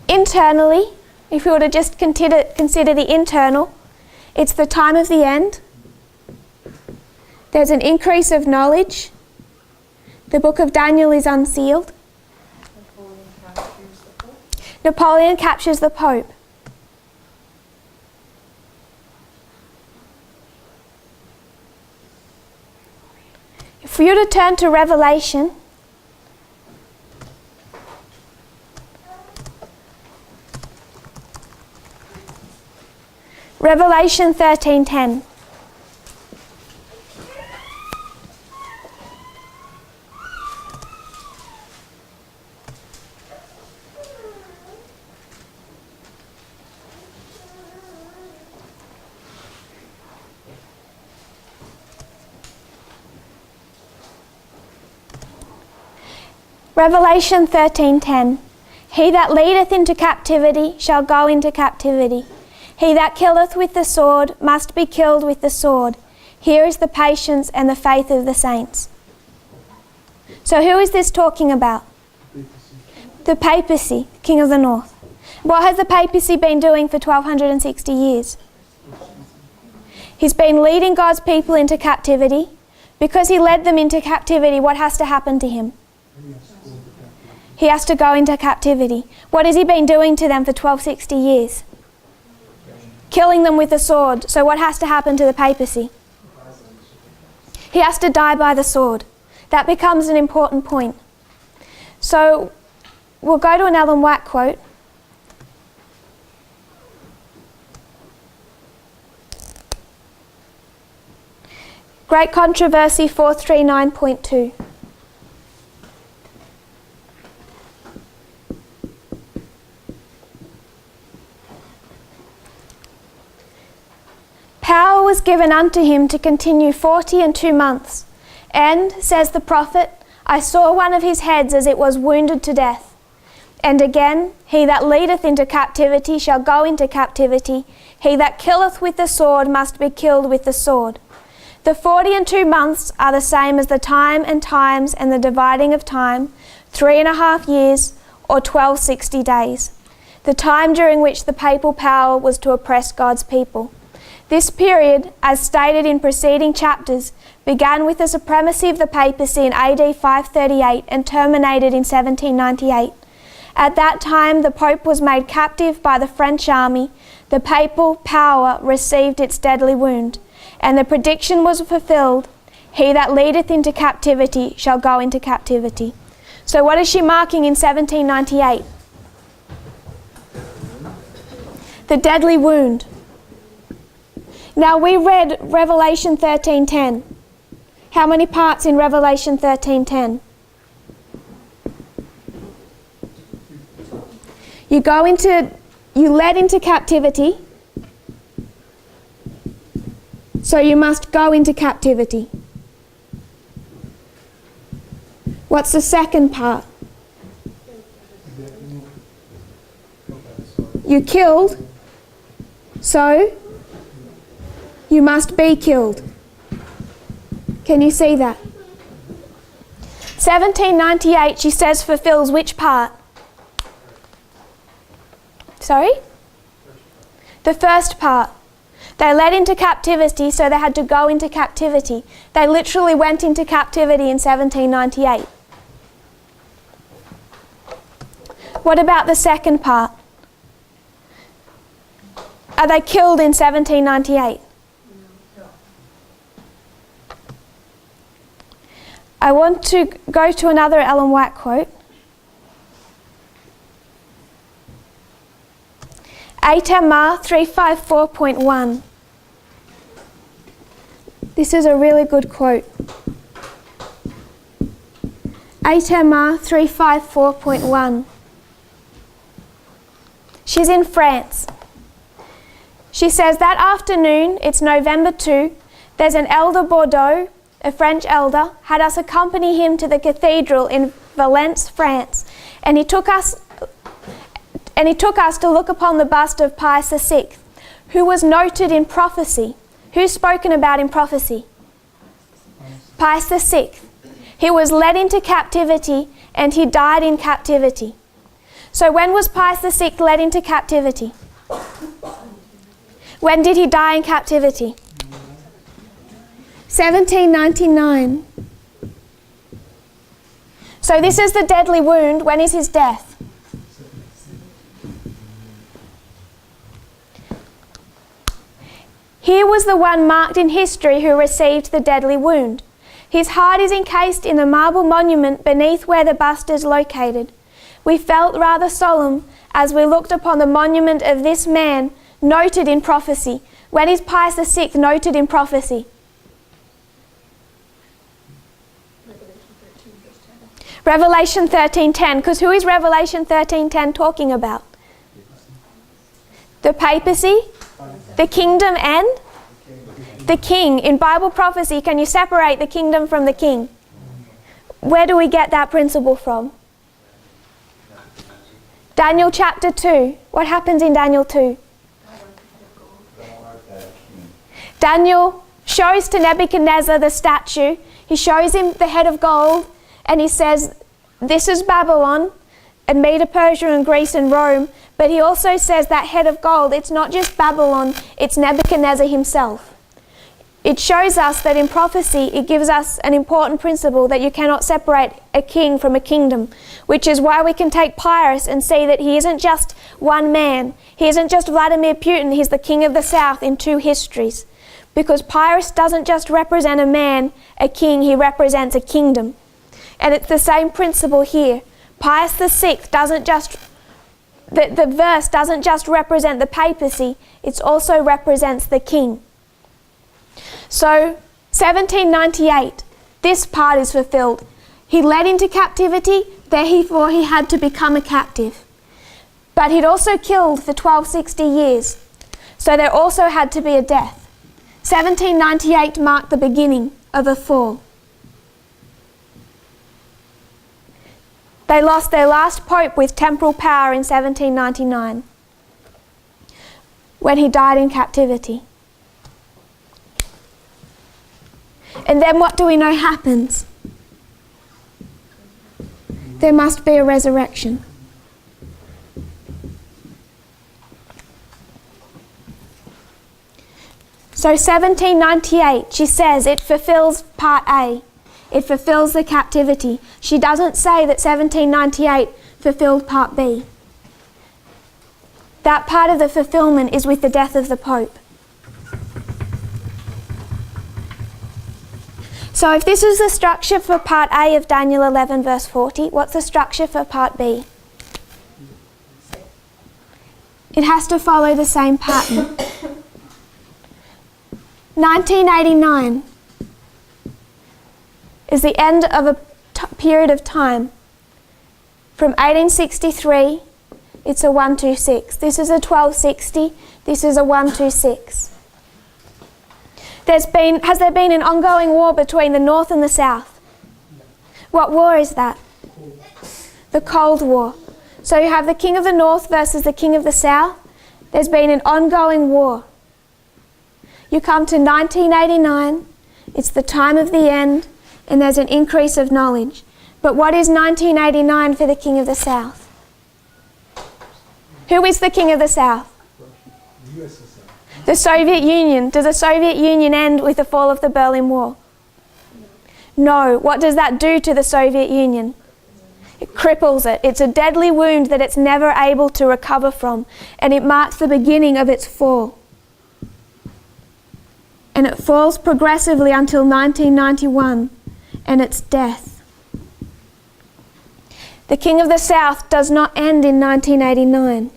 Internally, if we were to just consider the internal, it's the time of the end. There's an increase of knowledge. The book of Daniel is unsealed. Napoleon captures the Pope. For you to turn to Revelation, Revelation 13:10. Revelation 13:10. He that leadeth into captivity shall go into captivity. He that killeth with the sword must be killed with the sword. Here is the patience and the faith of the saints. So who is this talking about? The papacy, King of the North. What has the papacy been doing for 1260 years? He's been leading God's people into captivity. Because he led them into captivity, what has to happen to him? He has to go into captivity. What has he been doing to them for 1260 years? Killing them with the sword. So what has to happen to the papacy? He has to die by the sword. That becomes an important point. So we'll go to an Ellen White quote. Great Controversy 439.2. Power was given unto him to continue 40 and 2 months. And, says the prophet, I saw one of his heads as it was wounded to death. And again, he that leadeth into captivity shall go into captivity. He that killeth with the sword must be killed with the sword. The 40 and 2 months are the same as the time and times and the dividing of time, 3.5 years or 1260 days, the time during which the papal power was to oppress God's people. This period, as stated in preceding chapters, began with the supremacy of the papacy in AD 538 and terminated in 1798. At that time, the Pope was made captive by the French army. The papal power received its deadly wound. And the prediction was fulfilled, he that leadeth into captivity shall go into captivity. So what is she marking in 1798? The deadly wound. Now we read Revelation 13:10. How many parts in Revelation 13:10? You led into captivity. So you must go into captivity. What's the second part? You killed, so you must be killed. Can you see that? 1798, she says, fulfills which part? Sorry? The first part. They led into captivity, so they had to go into captivity. They literally went into captivity in 1798. What about the second part? Are they killed in 1798? I want to go to another Ellen White quote. APS 354.1. This is a really good quote. APS 354.1. She's in France. She says, that afternoon, it's November 2, there's an elder Bordeaux, a French elder, had us accompany him to the cathedral in Valence, France, and he took us to look upon the bust of Pius VI, who was noted in prophecy. Who's spoken about in prophecy? Pius VI. He was led into captivity and he died in captivity. So when was Pius VI led into captivity? When did he die in captivity? 1799. So this is the deadly wound. When is his death? Here was the one marked in history who received the deadly wound. His heart is encased in the marble monument beneath where the bust is located. We felt rather solemn as we looked upon the monument of this man noted in prophecy. When is Pius VI noted in prophecy? Revelation 13:10. Because who is Revelation 13:10 talking about? The papacy? The kingdom and the king. In Bible prophecy, can you separate the kingdom from the king? Where do we get that principle from? Daniel chapter 2. What happens in Daniel 2? Daniel shows to Nebuchadnezzar the statue. He shows him the head of gold, and he says, this is Babylon, and Medo Persia and Greece and Rome. But he also says that head of gold, it's not just Babylon, it's Nebuchadnezzar himself. It shows us that in prophecy, it gives us an important principle that you cannot separate a king from a kingdom, which is why we can take Pyrrhus and see that he isn't just one man. He isn't just Vladimir Putin, he's the king of the south in two histories. Because Pyrrhus doesn't just represent a man, a king, he represents a kingdom. And it's the same principle here. Pius VI doesn't just, the verse doesn't just represent the papacy, it also represents the king. So, 1798, this part is fulfilled. He led into captivity, therefore he had to become a captive. But he'd also killed for 1260 years, so there also had to be a death. 1798 marked the beginning of a fall. They lost their last pope with temporal power in 1799, when he died in captivity. And then what do we know happens? There must be a resurrection. So 1798, she says it fulfills part A. It fulfills the captivity. She doesn't say that 1798 fulfilled part B. That part of the fulfillment is with the death of the Pope. So if this is the structure for part A of Daniel 11 verse 40, what's the structure for part B? It has to follow the same pattern. 1989 is the end of a period of time. From 1863, it's a 126. This is a 1260. This is a 126. Has there been an ongoing war between the North and the South? What war is that? The Cold War. So you have the King of the North versus the King of the South. There's been an ongoing war. You come to 1989, it's the time of the end, and there's an increase of knowledge. But what is 1989 for the King of the South? Who is the King of the South? The Soviet Union. Does the Soviet Union end with the fall of the Berlin Wall? No. What does that do to the Soviet Union? It cripples it. It's a deadly wound that it's never able to recover from, and it marks the beginning of its fall. And it falls progressively until 1991 and its death. The King of the South does not end in 1989.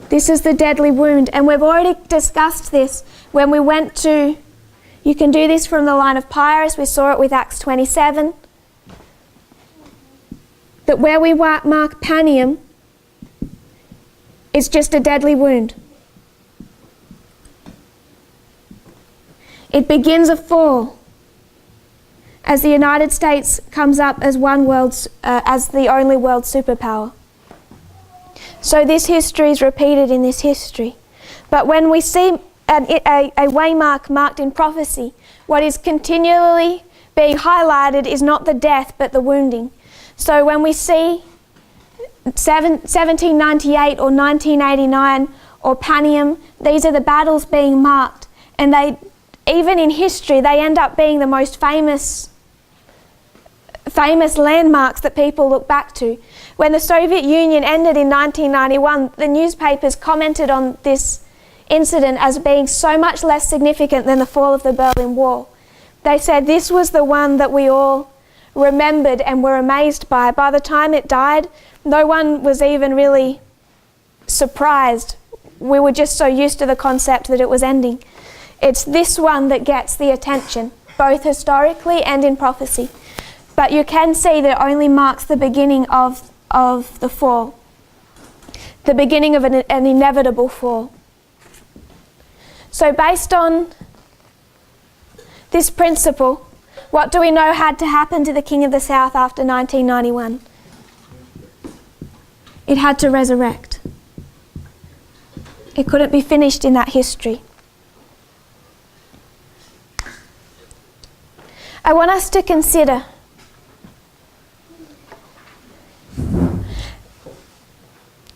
This is the deadly wound, and we've already discussed this when we went to, you can do this from the line of Pyrrhus, we saw it with Acts 27, that where we mark Panium is just a deadly wound. It begins a fall as the United States comes up as as the only world superpower. So this history is repeated in this history. But when we see a waymark marked in prophecy, what is continually being highlighted is not the death but the wounding. So when we see 1798 or 1989 or Panium, these are the battles being marked, and they, even in history, they end up being the most famous landmarks that people look back to. When the Soviet Union ended in 1991, the newspapers commented on this incident as being so much less significant than the fall of the Berlin Wall. They said this was the one that we all remembered and were amazed by. By the time it died, no one was even really surprised. We were just so used to the concept that it was ending. It's this one that gets the attention, both historically and in prophecy. But you can see that it only marks the beginning of the fall, the beginning of an inevitable fall. So based on this principle, what do we know had to happen to the King of the South after 1991? it had to resurrect. It couldn't be finished in that history. I want us to consider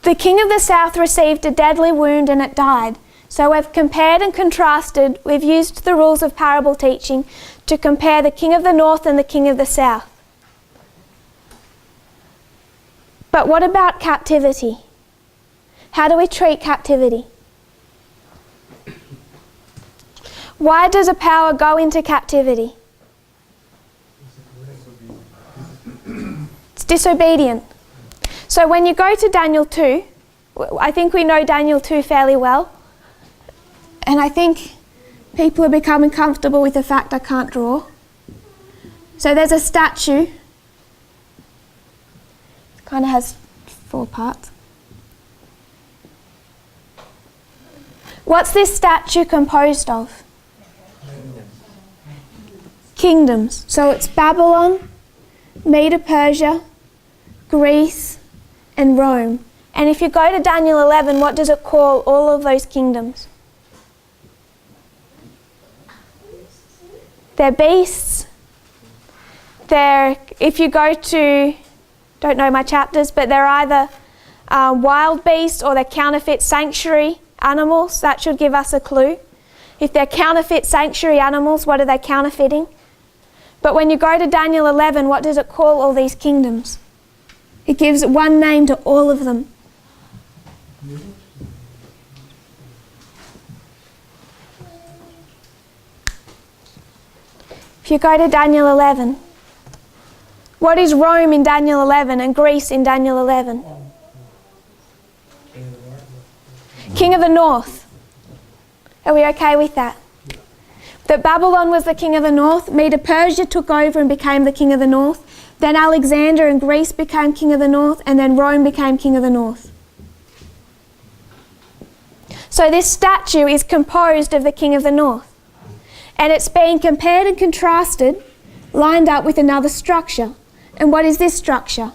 the king of the south received a deadly wound and it died. So we've compared and contrasted, we've used the rules of parable teaching to compare the king of the north and the king of the south. But what about captivity? How do we treat captivity? Why does a power go into captivity? It's disobedient. So when you go to Daniel 2, I think we know Daniel 2 fairly well, and I think people are becoming comfortable with the fact I can't draw. So there's a statue. It kind of has 4 parts. What's this statue composed of? Kingdoms. So it's Babylon, Medo-Persia, Greece, and Rome. And if you go to Daniel 11, what does it call all of those kingdoms? They're beasts. If you go to, don't know my chapters, but they're either wild beasts or they're counterfeit sanctuary animals. That should give us a clue. If they're counterfeit sanctuary animals, what are they counterfeiting? But when you go to Daniel 11, what does it call all these kingdoms? It gives one name to all of them. If you go to Daniel 11, what is Rome in Daniel 11 and Greece in Daniel 11? King of the north. Are we okay with that? That Babylon was the king of the north, Medo-Persia took over and became the king of the north, then Alexander and Greece became king of the north, and then Rome became king of the north. So this statue is composed of the king of the north. And it's being compared and contrasted, lined up with another structure. And what is this structure?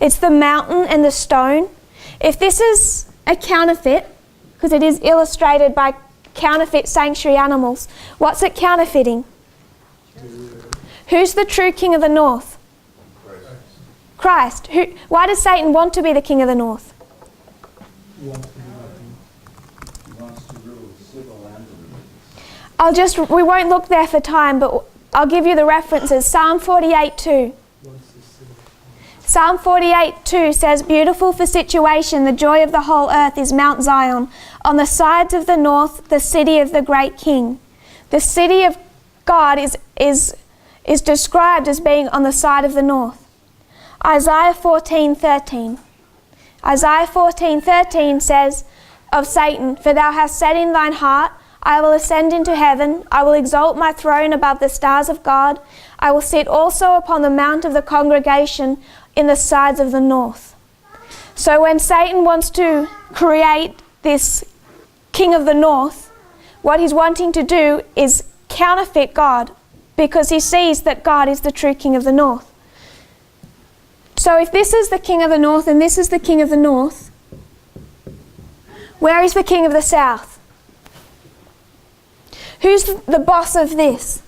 It's the mountain and the stone. If this is a counterfeit, because it is illustrated by counterfeit sanctuary animals, what's it counterfeiting? Who's the true king of the north? Christ. Why does Satan want to be the king of the north? We won't look there for time, but I'll give you the references. Psalm 48:2. Psalm 48:2 says, "Beautiful for situation, the joy of the whole earth is Mount Zion. On the sides of the north, the city of the great king." The city of God is described as being on the side of the north. Isaiah 14:13. Isaiah 14:13 says of Satan, "For thou hast said in thine heart, I will ascend into heaven. I will exalt my throne above the stars of God. I will sit also upon the mount of the congregation in the sides of the north." So when Satan wants to create this king of the north, what he's wanting to do is counterfeit God, because he sees that God is the true king of the north. So if this is the king of the north and this is the king of the north, where is the king of the south? Who's the boss of this?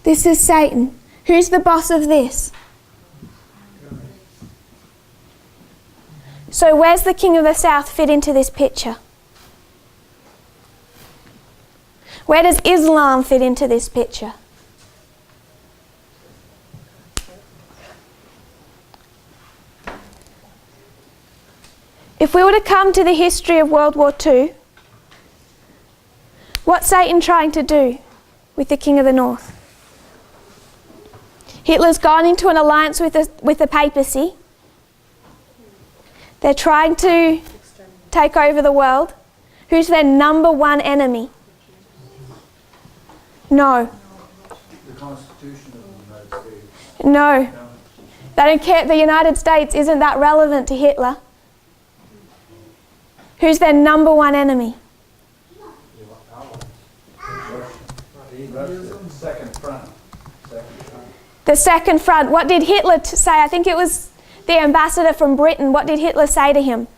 This is Satan. Who's the boss of this? So where's the king of the south fit into this picture? Where does Islam fit into this picture? If we were to come to the history of World War II, what's Satan trying to do with the king of the north? Hitler's gone into an alliance with the papacy. They're trying to take over the world. Who's their number one enemy? No. The Constitution of the United States. No. They don't care. The United States isn't that relevant to Hitler. Who's their number one enemy? Second front. The second front, what did Hitler say? I think it was the ambassador from Britain. What did Hitler say to him?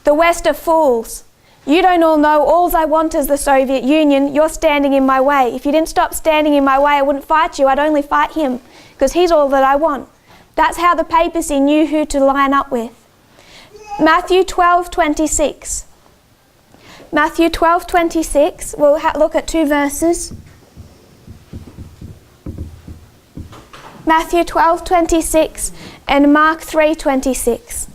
The West are fools. You don't all know. All I want is the Soviet Union. You're standing in my way. If you didn't stop standing in my way, I wouldn't fight you. I'd only fight him because he's all that I want. That's how the papacy knew who to line up with. Matthew 12:26. Matthew 12:26. We'll look at two verses. Matthew 12:26 and Mark 3:26.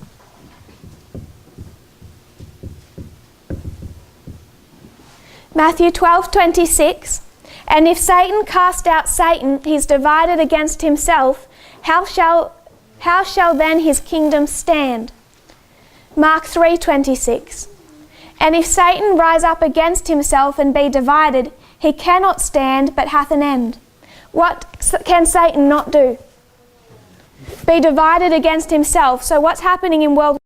Matthew 12:26. And if Satan cast out Satan, he's divided against himself. How shall then his kingdom stand? Mark 3:26. And if Satan rise up against himself and be divided, he cannot stand but hath an end. What can Satan not do? Be divided against himself. So what's happening in world?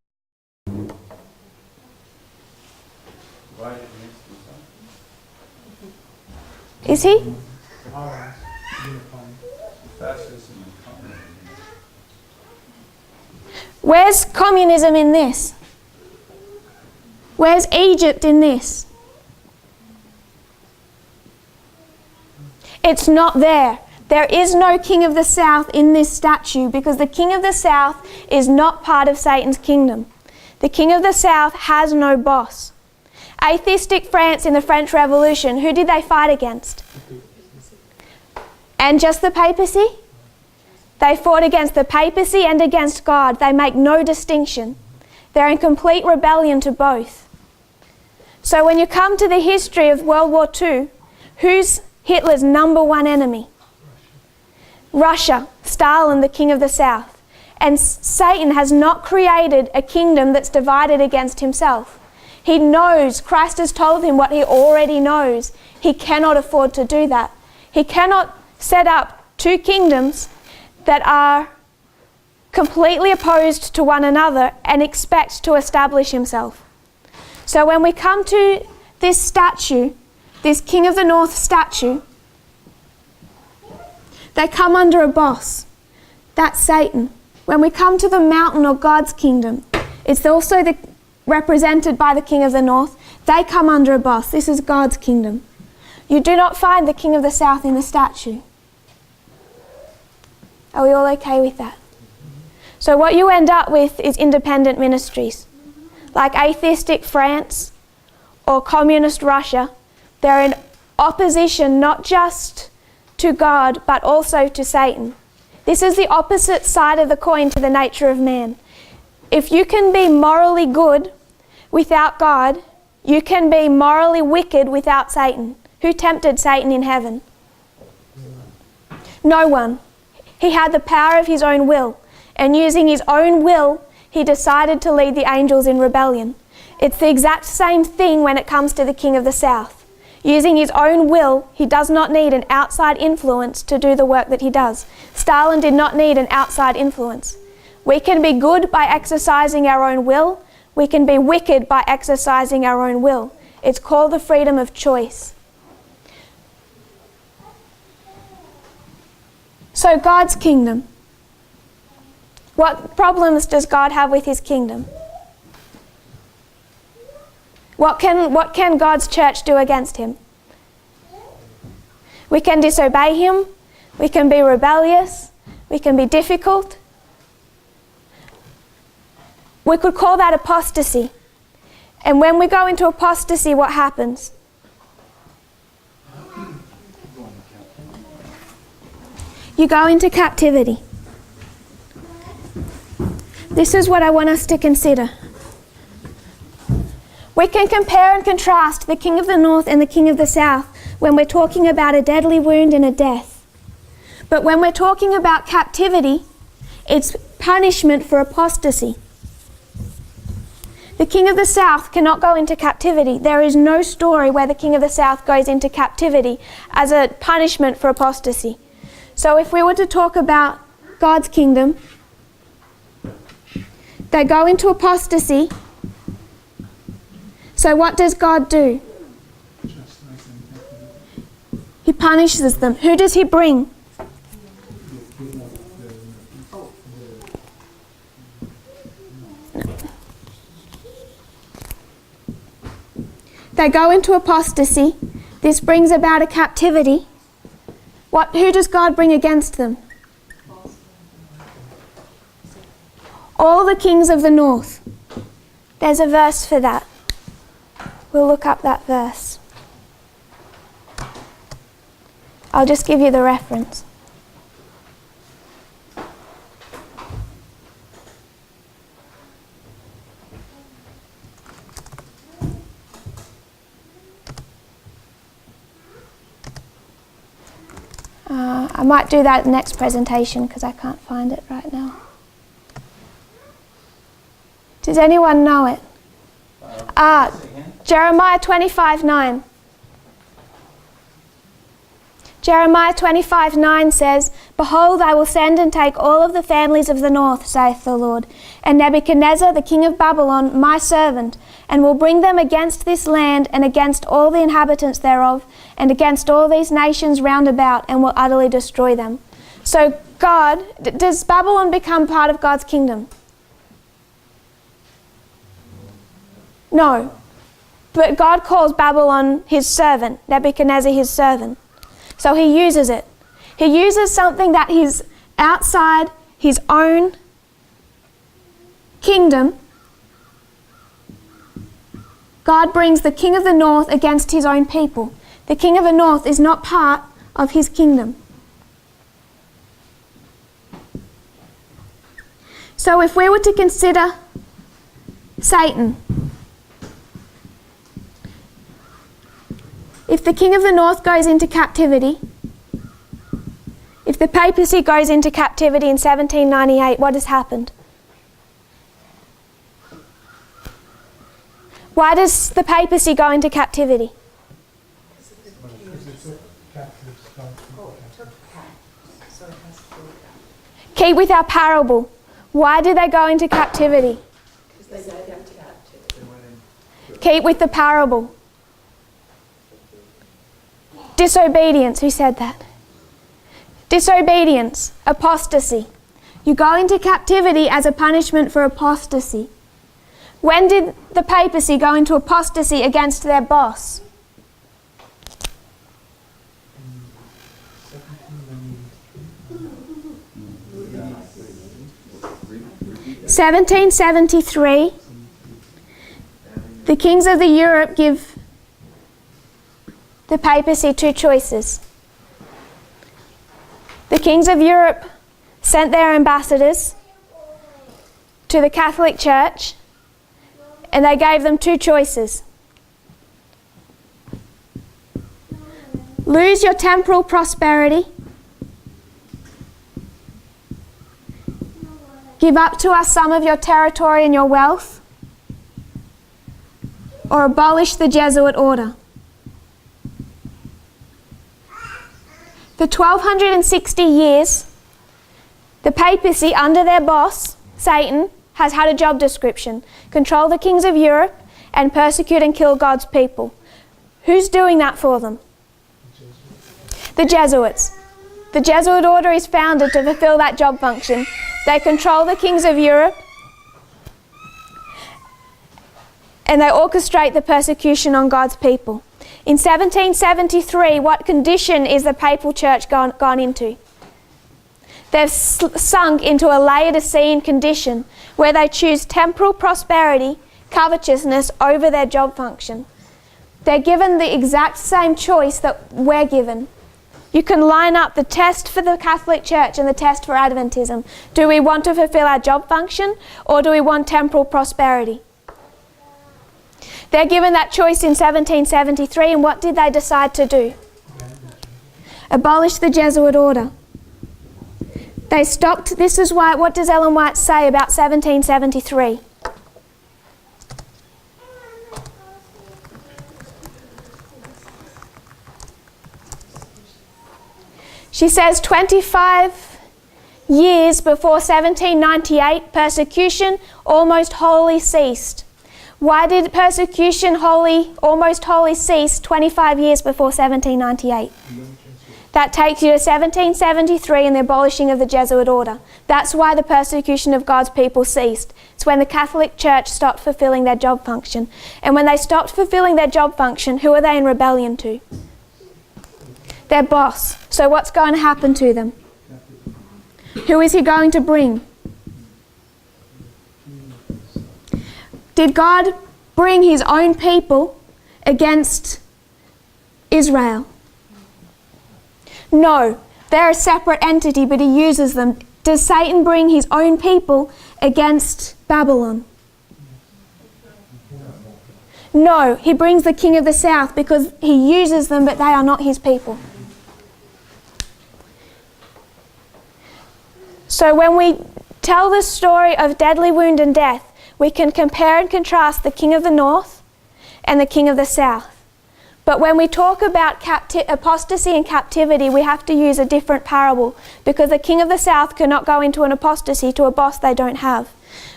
Is he? Where's communism in this? Where's Egypt in this? It's not there. There is no king of the south in this statue because the king of the south is not part of Satan's kingdom. The king of the south has no boss. Atheistic France in the French Revolution, who did they fight against? And just the papacy? They fought against the papacy and against God. They make no distinction. They're in complete rebellion to both. So when you come to the history of World War II, who's Hitler's number one enemy? Russia, Stalin, the king of the south. And Satan has not created a kingdom that's divided against himself. He knows, Christ has told him what he already knows. He cannot afford to do that. He cannot set up two kingdoms that are completely opposed to one another and expect to establish himself. So when we come to this statue, this King of the North statue, they come under a boss. That's Satan. When we come to the mountain or God's kingdom, it's also represented by the King of the North. They come under a boss. This is God's kingdom. You do not find the King of the South in the statue. Are we all okay with that? So what you end up with is independent ministries. Like atheistic France or communist Russia, they're in opposition not just to God but also to Satan. This is the opposite side of the coin to the nature of man. If you can be morally good without God, you can be morally wicked without Satan. Who tempted Satan in heaven? No one. He had the power of his own will, and using his own will, he decided to lead the angels in rebellion. It's the exact same thing when it comes to the King of the South. Using his own will, he does not need an outside influence to do the work that he does. Stalin did not need an outside influence. We can be good by exercising our own will. We can be wicked by exercising our own will. It's called the freedom of choice. So God's kingdom. What problems does God have with his kingdom? What can God's church do against him? We can disobey him. We can be rebellious. We can be difficult. We could call that apostasy. And when we go into apostasy, what happens? You go into captivity. This is what I want us to consider. We can compare and contrast the King of the North and the King of the South when we're talking about a deadly wound and a death. But when we're talking about captivity, it's punishment for apostasy. The King of the South cannot go into captivity. There is no story where the King of the South goes into captivity as a punishment for apostasy. So if we were to talk about God's kingdom, they go into apostasy. So what does God do? He punishes them. Who does he bring? They go into apostasy. This brings about a captivity. Who does God bring against them? All the kings of the north. There's a verse for that. We'll look up that verse. I'll just give you the reference. I might do that next presentation because I can't find it right now. Does anyone know it? Jeremiah 25:9. Jeremiah 25:9 says, "Behold, I will send and take all of the families of the north, saith the Lord, and Nebuchadnezzar, the king of Babylon, my servant, and will bring them against this land and against all the inhabitants thereof, and against all these nations round about, and will utterly destroy them." So God, does Babylon become part of God's kingdom? No. But God calls Babylon his servant, Nebuchadnezzar his servant. So he uses it. He uses something that is outside his own kingdom. God brings the king of the north against his own people. The king of the north is not part of his kingdom. So if we were to consider Satan, if the king of the north goes into captivity, if the papacy goes into captivity in 1798, what has happened? Why does the papacy go into captivity? Keep with our parable. Why do they go into captivity? Keep with the parable. Disobedience. Who said that? Disobedience. Apostasy. You go into captivity as a punishment for apostasy. When did the papacy go into apostasy against their boss? 1773. The kings of the Europe give the papacy two choices. The kings of Europe sent their ambassadors to the Catholic Church and they gave them two choices. Lose your temporal prosperity. Give up to us some of your territory and your wealth. Or abolish the Jesuit order. For 1260 years, the papacy, under their boss, Satan, has had a job description: control the kings of Europe and persecute and kill God's people. Who's doing that for them? The Jesuits. The Jesuit order is founded to fulfill that job function. They control the kings of Europe and they orchestrate the persecution on God's people. In 1773, what condition is the papal church gone into? They've sunk into a Laodicean condition where they choose temporal prosperity, covetousness over their job function. They're given the exact same choice that we're given. You can line up the test for the Catholic Church and the test for Adventism. Do we want to fulfill our job function or do we want temporal prosperity? They're given that choice in 1773, and what did they decide to do? Abolish the Jesuit order. They stopped. This is why. What does Ellen White say about 1773? She says 25 years before 1798, persecution almost wholly ceased. Why did persecution almost wholly cease 25 years before 1798? That takes you to 1773 and the abolishing of the Jesuit order. That's why the persecution of God's people ceased. It's when the Catholic Church stopped fulfilling their job function. And when they stopped fulfilling their job function, who are they in rebellion to? Their boss. So what's going to happen to them? Who is he going to bring? Did God bring his own people against Israel? No, they're a separate entity, but he uses them. Does Satan bring his own people against Babylon? No, he brings the king of the south because he uses them, but they are not his people. So when we tell the story of deadly wound and death, we can compare and contrast the king of the north and the king of the south. But when we talk about apostasy and captivity, we have to use a different parable because the king of the south cannot go into an apostasy to a boss they don't have.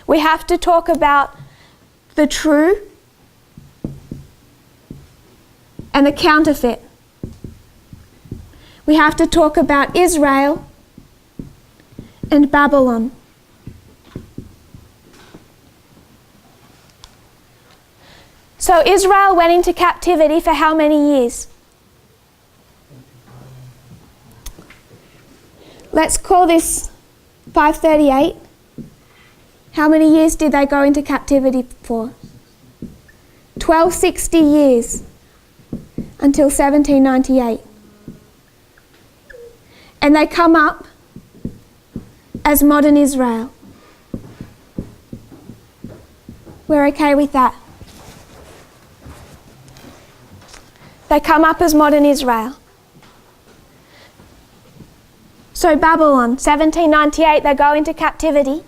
We have to talk about the true and the counterfeit. We have to talk about Israel and Babylon. So Israel went into captivity for how many years? Let's call this 538. How many years did they go into captivity for? 1260 years until 1798. And they come up as modern Israel. We're okay with that. They come up as modern Israel. So Babylon, 1798, they go into captivity.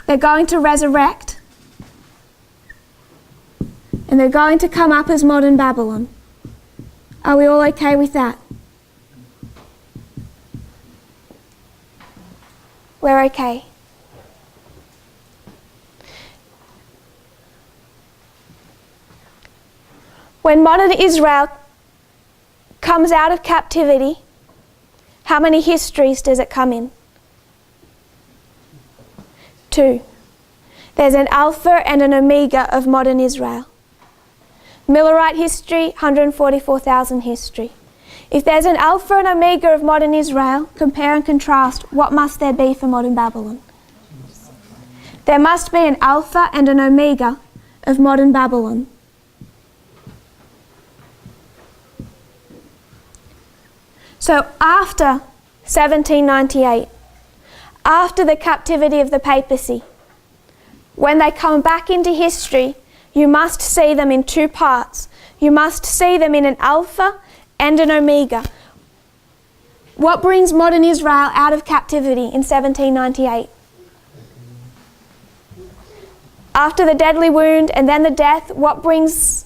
They're going to resurrect. And they're going to come up as modern Babylon. Are we all okay with that? We're okay. When modern Israel comes out of captivity, how many histories does it come in? 2. There's an Alpha and an Omega of modern Israel. Millerite history, 144,000 history. If there's an Alpha and Omega of modern Israel, compare and contrast, what must there be for modern Babylon? There must be an Alpha and an Omega of modern Babylon. So after 1798, after the captivity of the papacy, when they come back into history, you must see them in 2 parts. You must see them in an Alpha and an Omega. What brings modern Israel out of captivity in 1798? After the deadly wound and then the death, what brings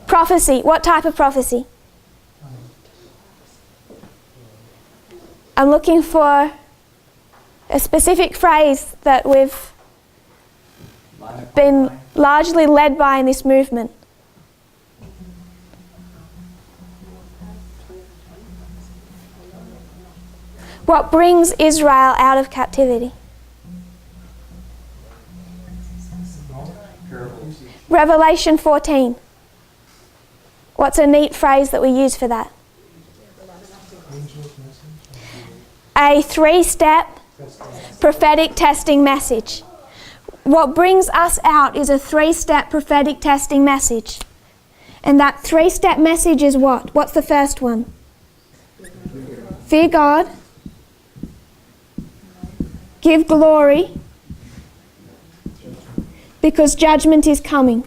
prophecy? What type of prophecy? I'm looking for a specific phrase that we've been largely led by in this movement. What brings Israel out of captivity? Revelation 14. What's a neat phrase that we use for that? A 3-step prophetic testing message. What brings us out is a 3-step prophetic testing message. And that 3-step message is what? What's the first one? Fear God. Give glory. Because judgment is coming.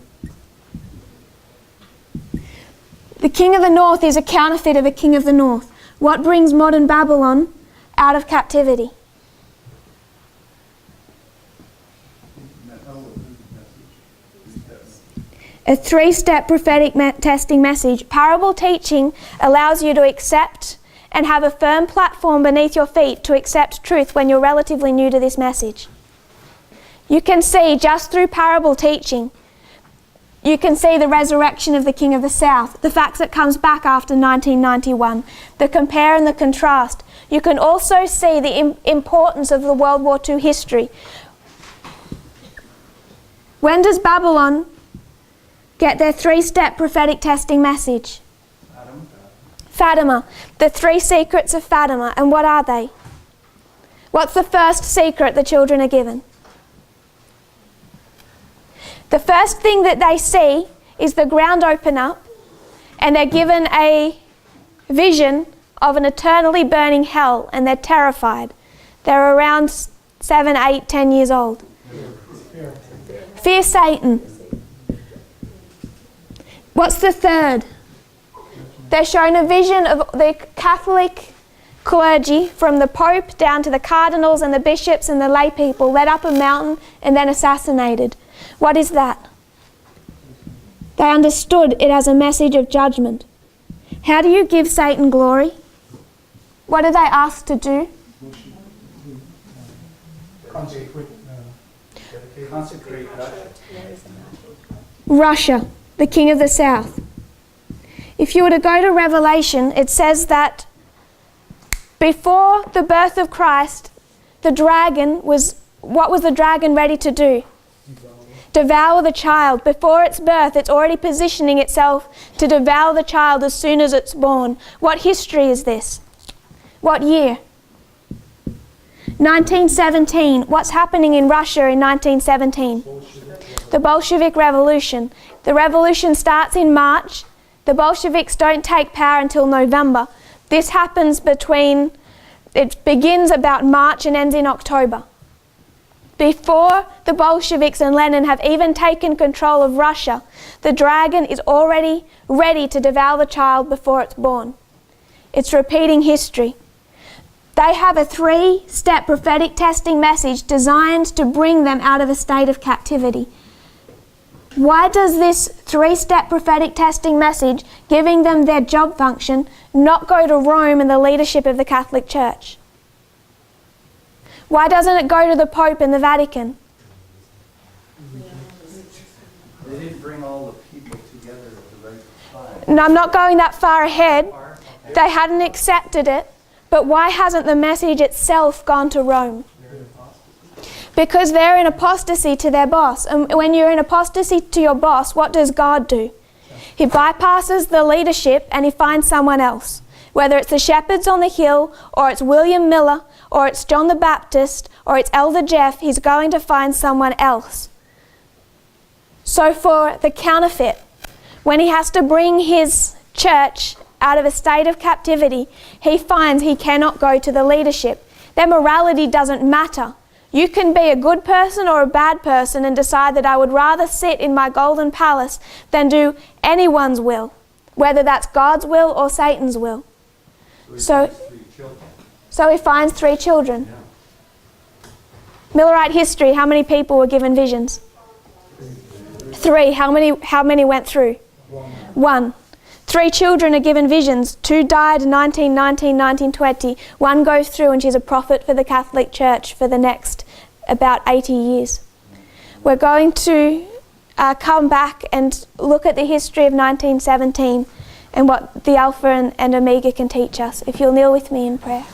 The king of the north is a counterfeit of the king of the north. What brings modern Babylon out of captivity? A 3-step prophetic testing message. Parable teaching allows you to accept and have a firm platform beneath your feet to accept truth when you're relatively new to this message. You can see just through parable teaching You can see the resurrection of the King of the South, the fact that it comes back after 1991, the compare and the contrast. You can also see the importance of the World War II history. When does Babylon get their 3-step prophetic testing message? Fatima. The 3 secrets of Fatima. And what are they? What's the first secret the children are given? The first thing that they see is the ground open up, and they're given a vision of an eternally burning hell, and they're terrified. They're around 7, 8, 10 years old. Fear Satan. What's the third? They're shown a vision of the Catholic clergy, from the Pope down to the cardinals and the bishops and the lay people, led up a mountain and then assassinated. What is that? They understood it as a message of judgment. How do you give Satan glory? What are they asked to do? Consecrate Russia, the King of the South. If you were to go to Revelation, it says that before the birth of Christ, the dragon was, what was the dragon ready to do? Devour the child. Before its birth, it's already positioning itself to devour the child as soon as it's born. What history is this? What year? 1917. What's happening in Russia in 1917? The Bolshevik Revolution. The revolution starts in March. The Bolsheviks don't take power until November. This happens it begins about March and ends in October. Before the Bolsheviks and Lenin have even taken control of Russia, the dragon is already ready to devour the child before it's born. It's repeating history. They have a 3-step prophetic testing message designed to bring them out of a state of captivity. Why does this 3-step prophetic testing message, giving them their job function, not go to Rome and the leadership of the Catholic Church? Why doesn't it go to the Pope and the Vatican? They didn't bring all the people together at the right time. No, I'm not going that far ahead. They hadn't accepted it. But why hasn't the message itself gone to Rome? Because they're in apostasy to their boss. And when you're in apostasy to your boss, what does God do? He bypasses the leadership and he finds someone else. Whether it's the shepherds on the hill, or it's William Miller, or it's John the Baptist, or it's Elder Jeff, he's going to find someone else. So for the counterfeit, when he has to bring his church out of a state of captivity, he finds he cannot go to the leadership. Their morality doesn't matter. You can be a good person or a bad person and decide that I would rather sit in my golden palace than do anyone's will, whether that's God's will or Satan's will. So he finds 3 children. Millerite history, how many people were given visions? 3. How many went through? 1. 3 children are given visions. 2 died in 1919, 1920. 1 goes through and she's a prophet for the Catholic Church for the next about 80 years. We're going to come back and look at the history of 1917 and what the Alpha and Omega can teach us. If you'll kneel with me in prayer.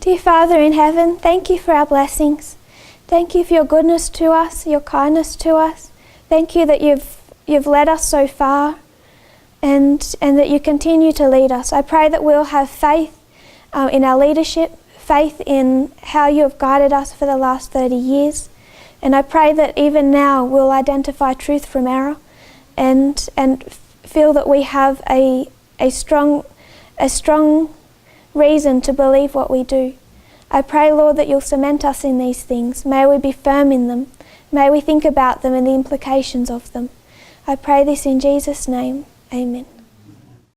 Dear Father in heaven, thank you for our blessings. Thank you for your goodness to us, your kindness to us. Thank you that you've led us so far and that you continue to lead us. I pray that we'll have faith in our leadership, faith in how you have guided us for the last 30 years. And I pray that even now we'll identify truth from error and feel that we have a strong reason to believe what we do. I pray, Lord, that you'll cement us in these things. May we be firm in them. May we think about them and the implications of them. I pray this in Jesus' name. Amen.